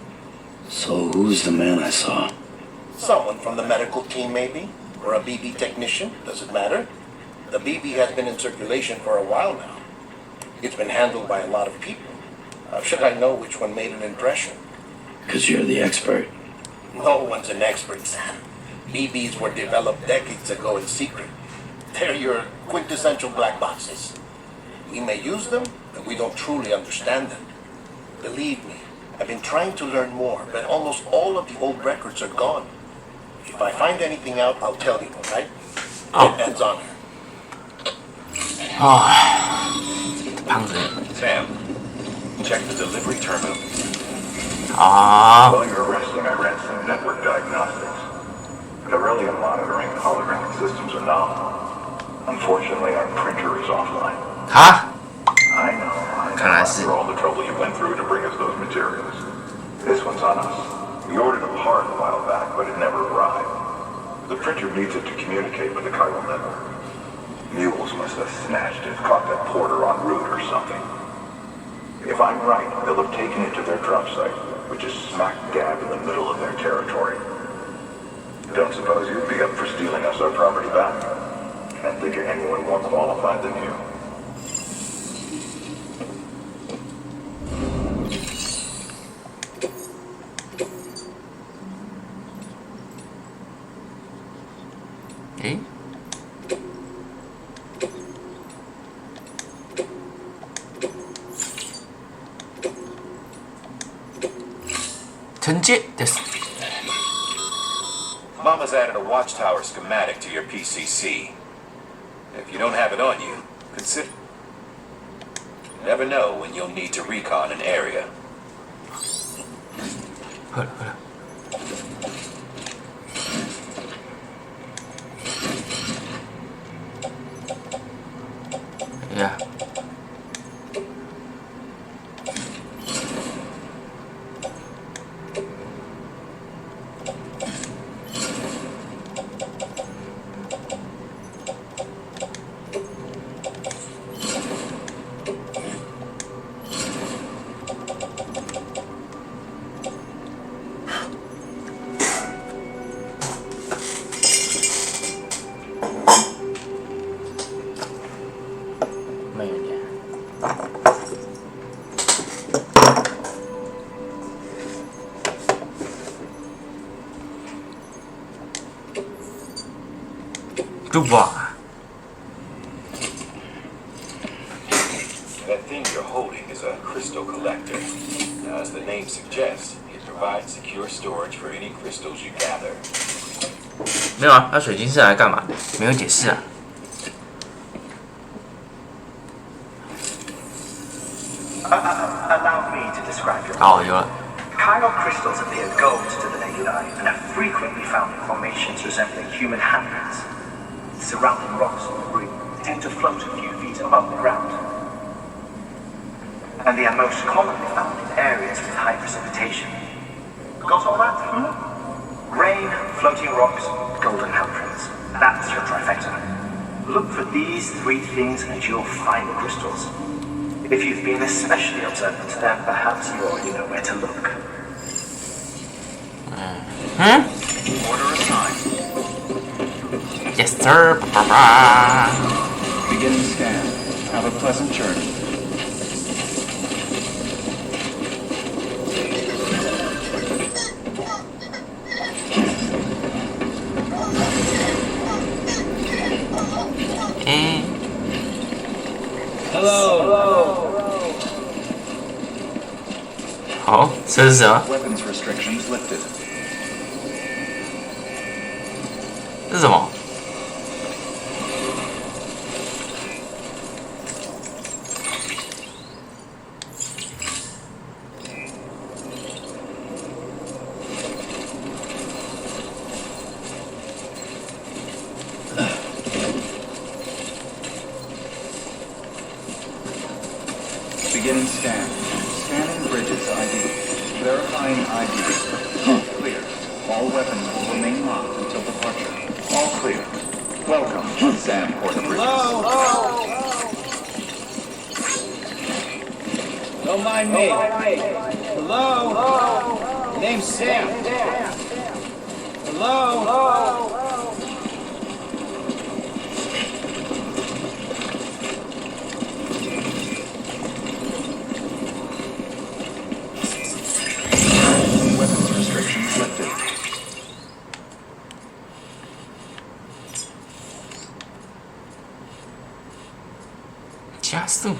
So who's the man I saw? Someone from the medical team, maybe? Or a BB technician? Does it matter? The BB has been in circulation for a while now. It's been handled by a lot of people. How should I know which one made an impression? 'Cause you're the expert. No one's an expert, Sam. BBs were developed decades ago in secret. They're your quintessential black boxes. We may use them, but we don't truly understand them. Believe me, I've been trying to learn more, but almost all of the old records are gone. If I find anything out, I'll tell you, all right? Depends on her. 胖子 Sam, check the delivery terminal. 啊， While you're resting, I ran some network diagnostics. Beryllium monitoring and holographic systems are nominal. Unfortunately, our printer is offline. 哈， I know. 看来是 After all the trouble you went through to bring us those materials. This one's on us. We ordered a part a while back, but it never arrived. The printer needs it to communicate with the chiral network. Mules must have snatched it, caught that porter en route or something. If I'm right, they'll have taken it to their drop site, which is smack dab in the middle of their territory. Don't suppose you'd be up for stealing us our property back? Can't think of anyone more qualified than you.诶，承接です。 Mama's added a watchtower schematic to your PCC. If you don't have it on you, consider... You never know when you'll need to recon an area. 好了好了。 Yeah. That thing you're holding is a crystal collector. Now, as the name suggests, it provides secure storage for any crystals you gather. 没有啊，那水晶是来干嘛的？没有解释啊。 Allow me to describe your 哦，有了。 Chiral crystals appear gold to the naked eye and are frequently found in formations resembling human handprints. Surrounding rocks in the room tend to float a few feet above the ground. and they are most commonly found in areas with high precipitation. Got all that? Rain, floating rocks, golden handprints. That's your trifecta. Look for these three things and you'll find crystals. If you've been especially observant, then perhaps you already know where to look. Order assigned. Yes, sir. Beginning scan. Have a pleasant journey. Hello. 好，这是什么？ Weapons restrictions lifted. 这是什么？Beginning scan. Scanning bridges ID. Verifying ID. Clear. All weapons will remain locked until departure. All clear. Welcome to Sam Porter Bridges. Hello. Don't mind me. Hello. Name's Sam. Hello. Weapons restrictions lifted. 加速。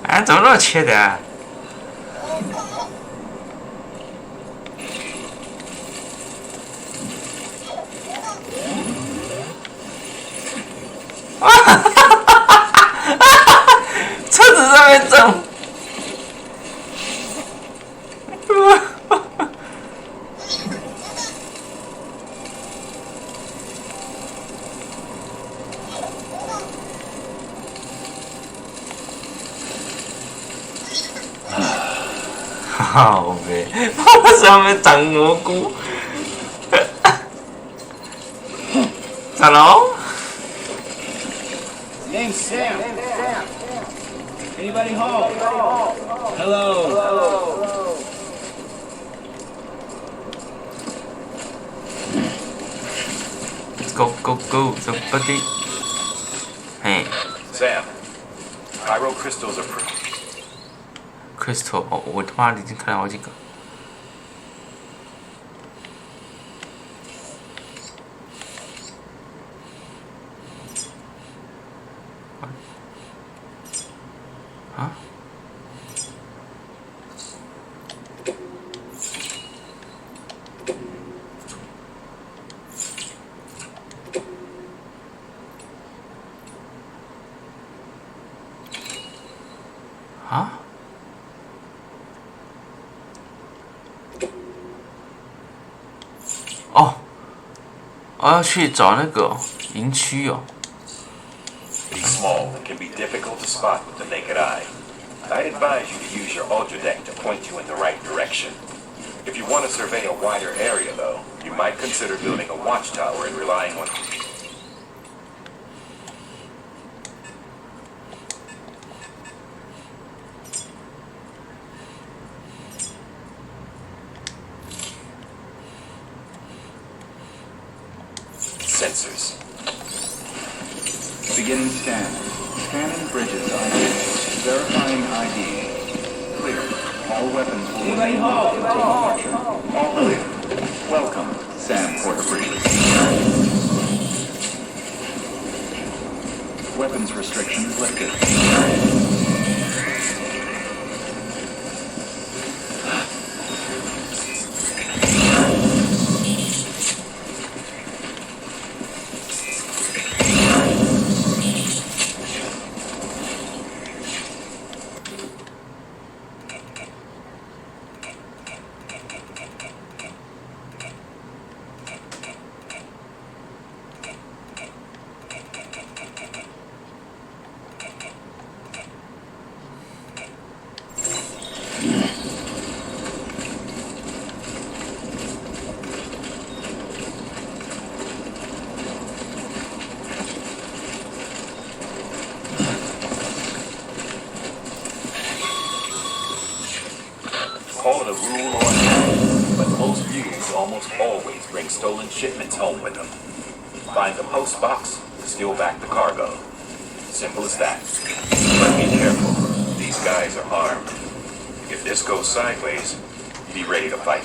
啊，怎么那么缺德啊？车子上面中。好呗，我上面长蘑菇。Hello? Name's Sam. Anybody home? Hello. Let's go, somebody. Hey. Sam, pyro crystals are Crystal， 哦，我他妈已经看了好几个。啊？啊？哦，我要去找那个营区哦。 These small and can be difficult to spot with the naked eye. I'd advise you to use your ultra deck to point you in the right direction. If you want to survey a wider area, though, you might consider building a watchtower and relying on... sensors. Beginning scan. Scanning bridges ID. Verifying ID. Clear. All weapons will remain locked until departure. All clear. Welcome, Sam Porter Bridges. Weapons restrictions lifted. Call it a rule or not, but most mules almost always bring stolen shipments home with them. Find the post box, steal back the cargo. Simple as that. But be careful. These guys are armed. If this goes sideways, be ready to fight.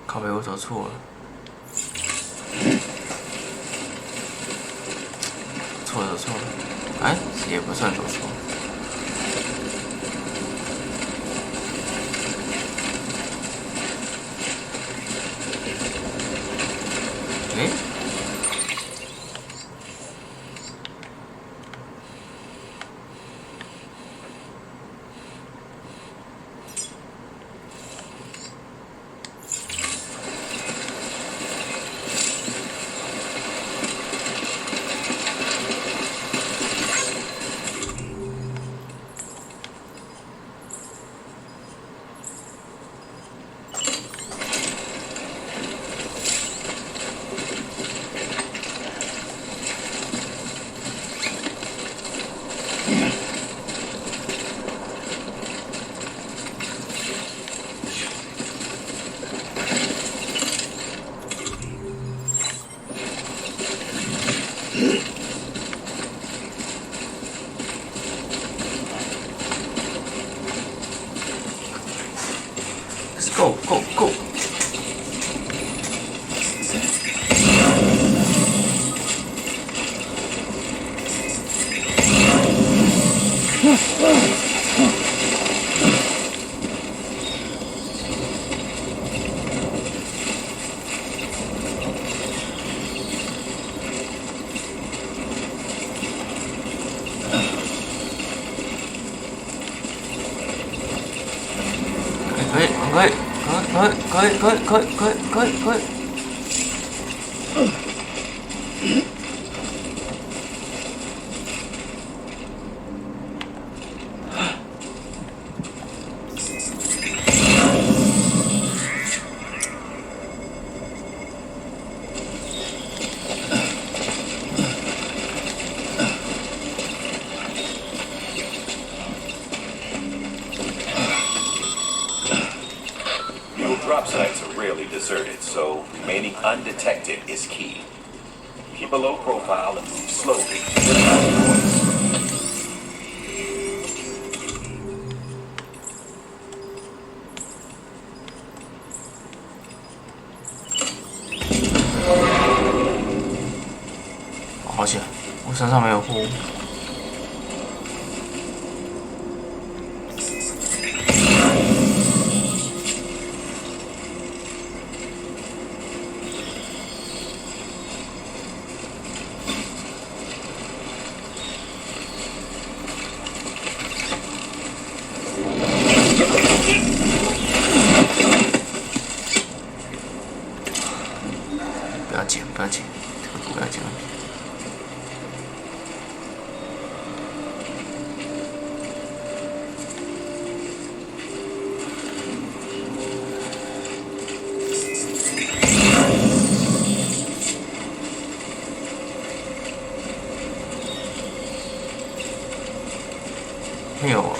靠北，我走错了，走错了，哎，也不算走错。哎，Go, go, go! Go! 'Fuel drop sites are rarely deserted, so remaining undetected is key. Keep a low profile and move slowly. 我身上没有货。不要捡，不要捡，这个不要捡。没有啊。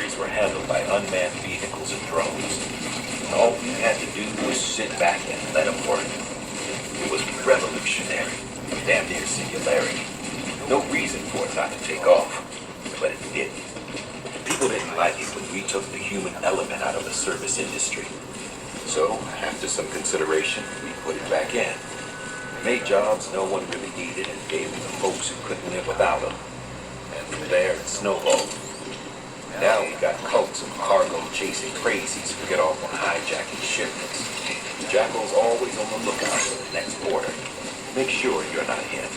deliveries were handled by unmanned vehicles and drones. All we had to do was sit back and let them work. It was revolutionary, damn near singularity. No reason for it not to take off, but it didn't. People didn't like it when we took the human element out of the service industry. So, after some consideration, we put it back in. Made jobs no one really needed and gave them to folks who couldn't live without them. And from there, it snowballed. Now we got cults of cargo-chasing crazies who get off on hijacking shipments. Jackal's always on the lookout for the next order. Make sure you're not him.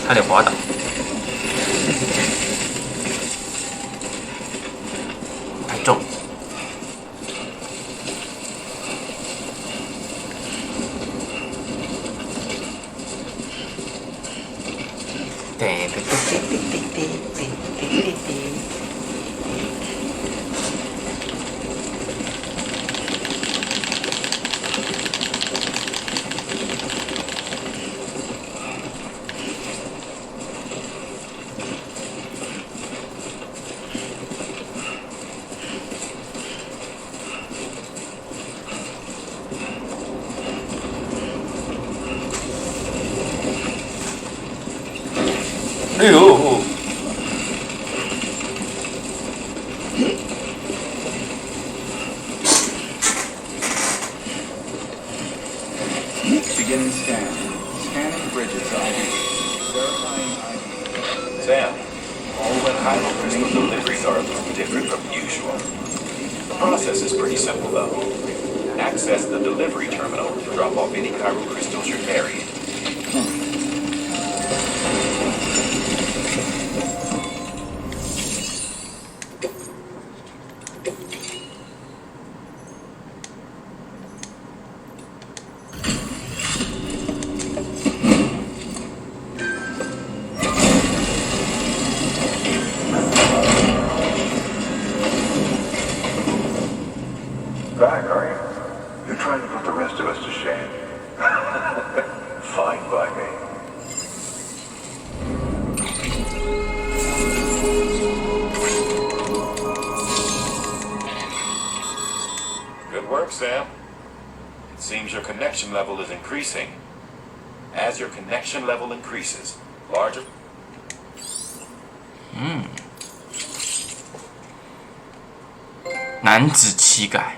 差点滑倒。太重。对对对对对对对对对对。哎呦！ Beginning scan. Scanning bridges ID. Verifying ID. Sam, all wet hydro crystal deliveries are a little different from usual. The process is pretty simple though. Access the delivery terminal to drop off any chiral crystals you're carrying. Back, are you? You're trying to put the rest of us to shame. Fine by me. Good work, Sam. It seems your connection level is increasing. As your connection level increases, larger... 男子气概。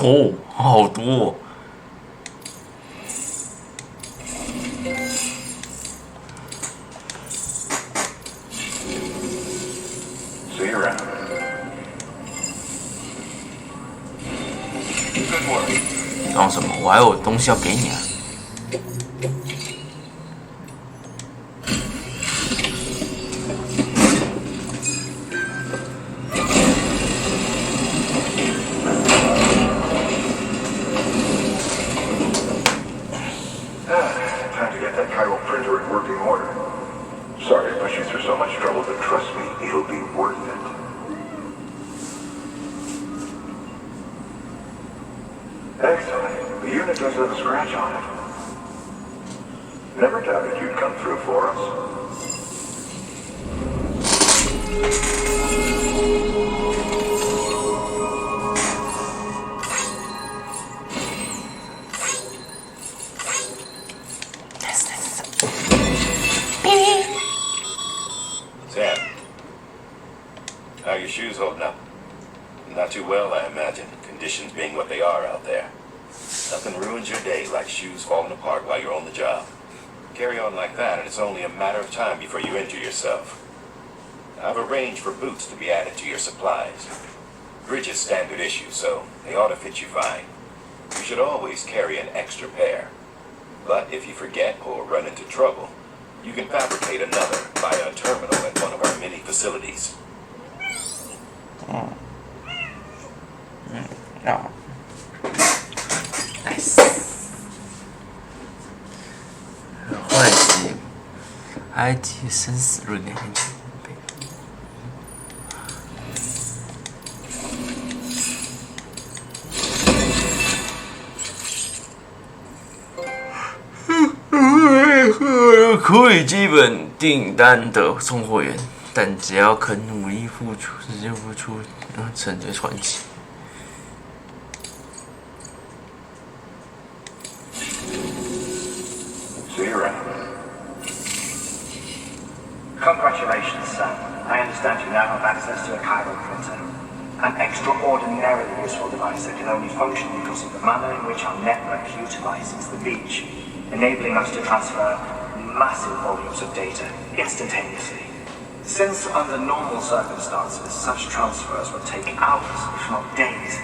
哦，好多、哦。 See you around. Good work. 装什么？我还有东西要给你啊！Time to get that chiral printer in working order. Sorry to put you through so much trouble, but trust me, it'll be worth it. Excellent. The unit doesn't have a scratch on it. Never doubted you'd come through for us. Sam, how are your shoes holding up? Not too well, I imagine, conditions being what they are out there. Nothing ruins your day like shoes falling apart while you're on the job. Carry on like that, and it's only a matter of time before you injure yourself. I've arranged for boots to be added to your supplies. Bridge is standard issue, so they ought to fit you fine. You should always carry an extra pair. But if you forget or run into trouble, you can fabricate another via a terminal at one of our many facilities. 哦，nice。后来是埃及生死论的。可以基本订单的送货员，但只要肯努力付出，直接付出，成就传奇。So you're in. Congratulations, Sam. I understand you now have access to a chiral printer. An extraordinarily useful device that can only function because of the manner in which our network utilizes the beach, enabling us to transfer massive volumes of data instantaneously. Since under normal circumstances, such transfers would take hours, if not days,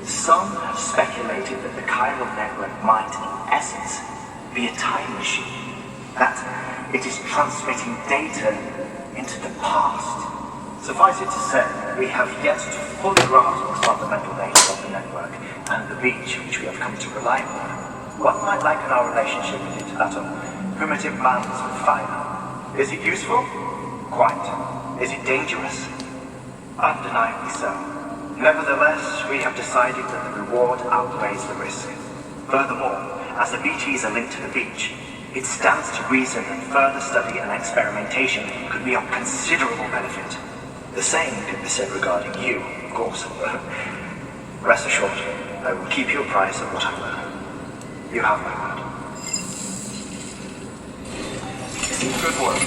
some have speculated that the chiral network might, in essence, be a time machine. That it is transmitting data into the past. Suffice it to say, we have yet to fully grasp the fundamental nature of the network and the beach which we have come to rely on. One might liken our relationship with it to that of primitive man's with fire. Is it useful? Quite. Is it dangerous? Undeniably so. Nevertheless, we have decided that the reward outweighs the risk. Furthermore, as the BTs are linked to the beach, it stands to reason that further study and experimentation could be of considerable benefit. The same can be said regarding you, of course. Rest assured, I will keep you apprised of what I learn. You have my word. Good work.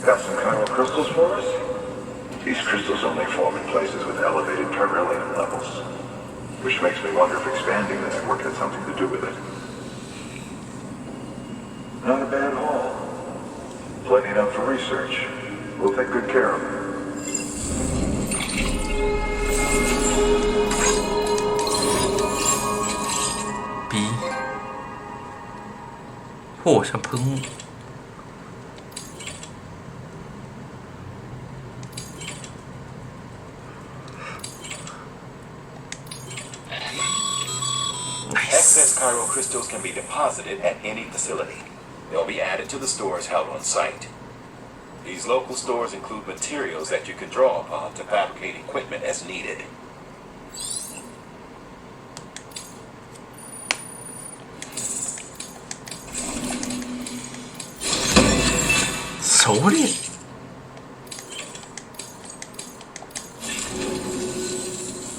Got some chiral crystals for us? These crystals only form in places with elevated beryllium levels, which makes me wonder if expanding the network had something to do with it. Not a bad haul. Plenty enough for research. We'll take good care of it. B 火山喷雾。Excess chiral crystals can be deposited at any facility. They'll be added to the stores held on site. These local stores include materials that you can draw upon to fabricate equipment as needed.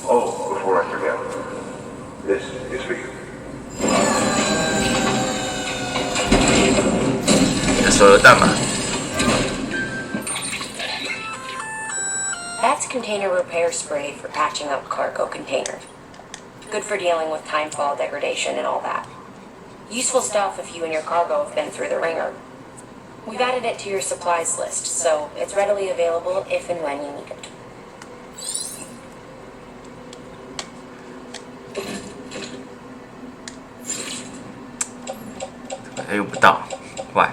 Oh, before I forget, this is for you. 手榴弹嘛。 That's container repair spray for patching up cargo containers. Good for dealing with timefall degradation and all that. Useful stuff if you and your cargo have been through the ringer. We've added it to your supplies list, so it's readily available if and when you need it. 用不到，怪。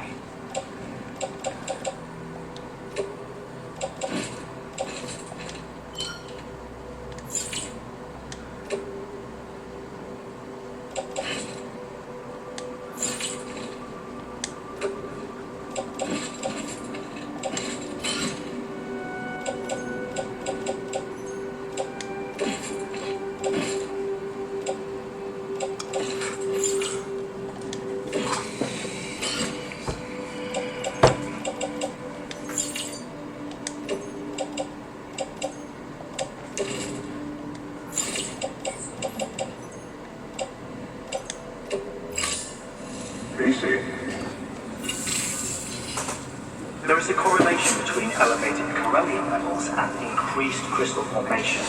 stress and increased crystal formation.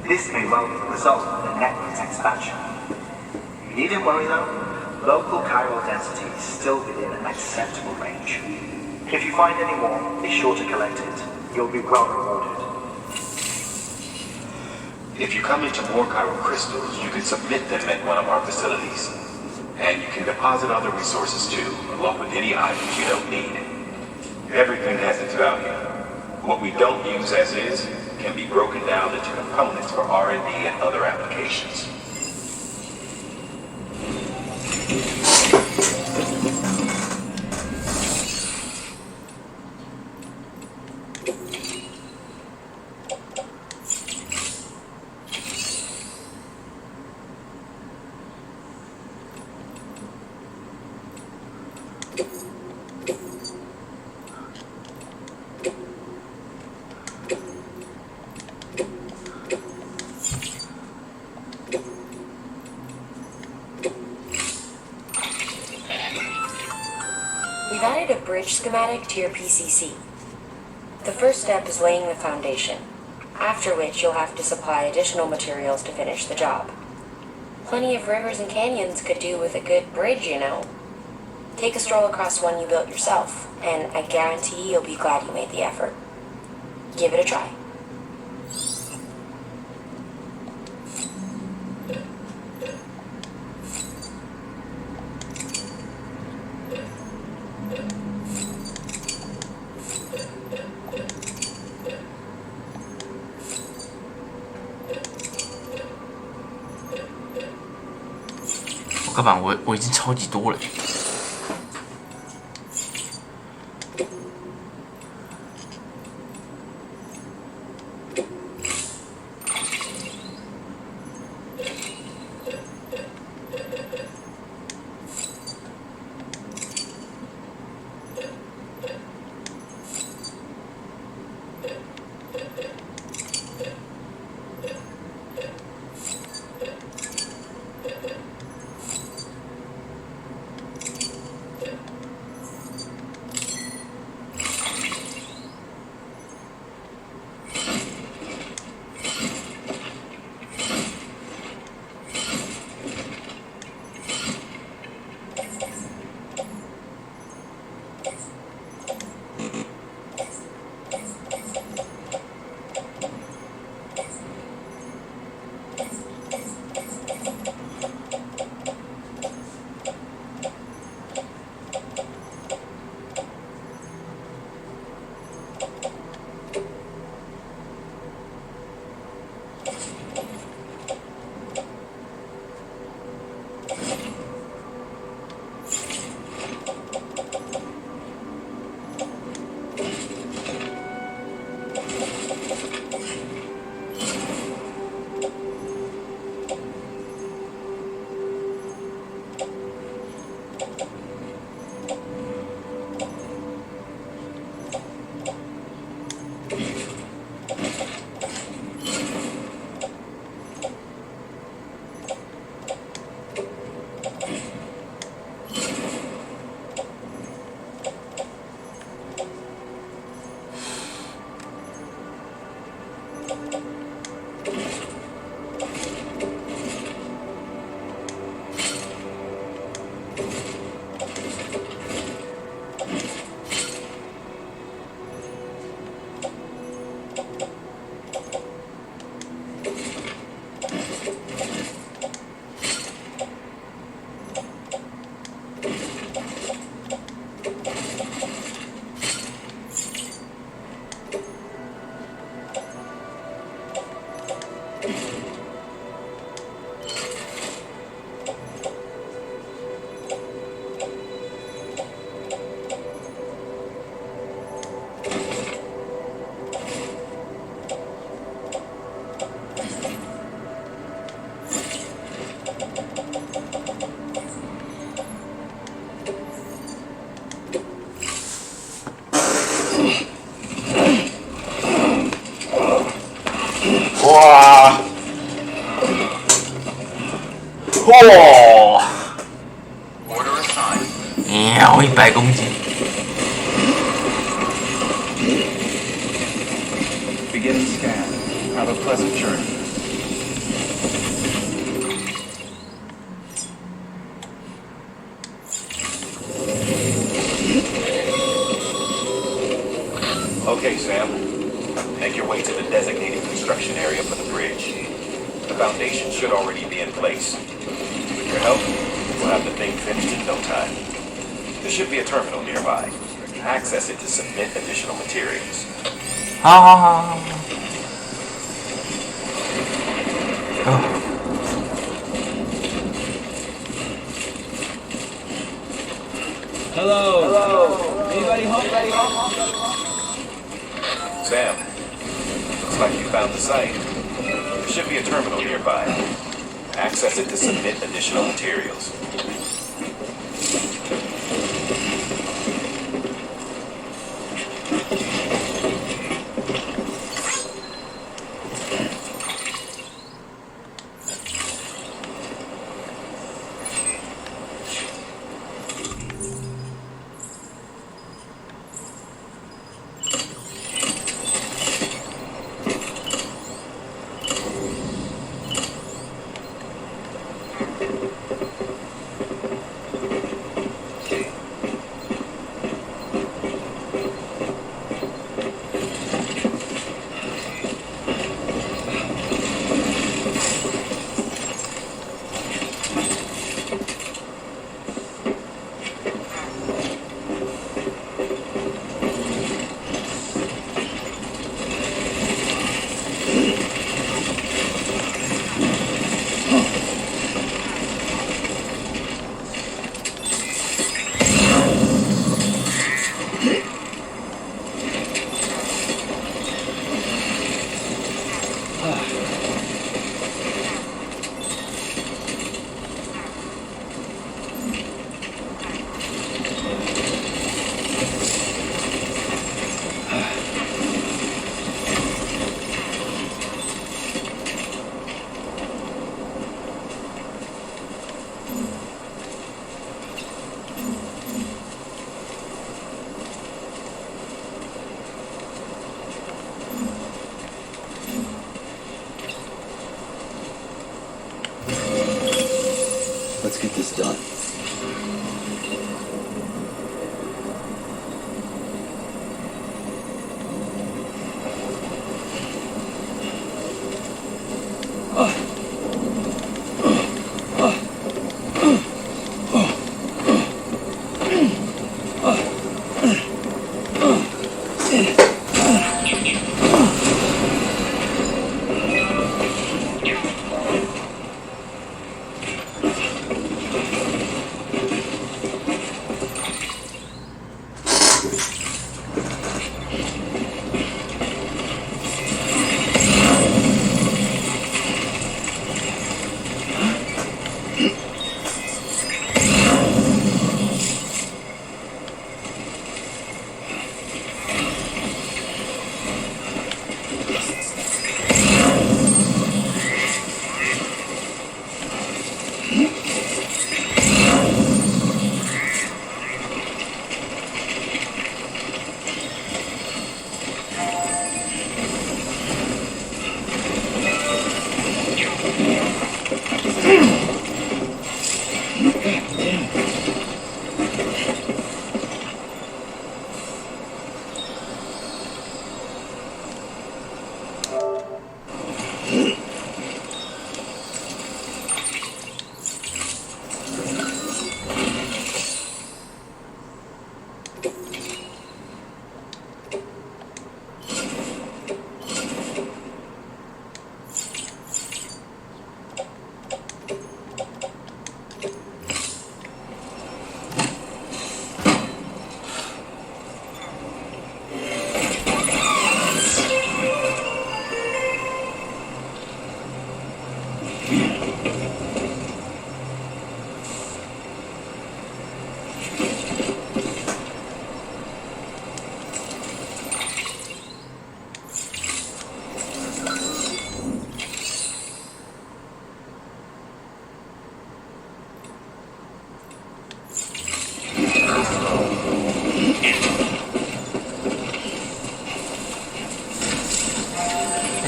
This may well result in the network's expansion. You needn't worry though, local chiral density is still within an acceptable range. If you find any more, be sure to collect it. You'll be well rewarded. If you come into more chiral crystals, you can submit them at one of our facilities. And you can deposit other resources too, along with any items you don't need. Everything has its value. What we don't use as is can be broken down into components for R&D and other applications. We've added a bridge schematic to your PCC. The first step is laying the foundation, after which you'll have to supply additional materials to finish the job. Plenty of rivers and canyons could do with a good bridge, you know. Take a stroll across one you built yourself, and I guarantee you'll be glad you made the effort. Give it a try.干嘛？我已经超级多了。哇！哇！喵，100公斤。Beginning scan. Have a pleasant journey. Okay, Sam. Make your way to the designated construction area for the bridge. The foundation should already be in place. With your help, we'll have the thing finished in no time. There should be a terminal nearby. Access it to submit additional materials. 好好好好。哦。 Hello. Anybody home? Sam, looks like you found the site. There should be a terminal nearby. Access it to submit additional materials. Let's get this done.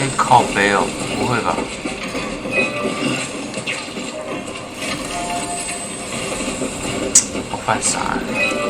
哎，靠背哦，不会吧？我犯傻了。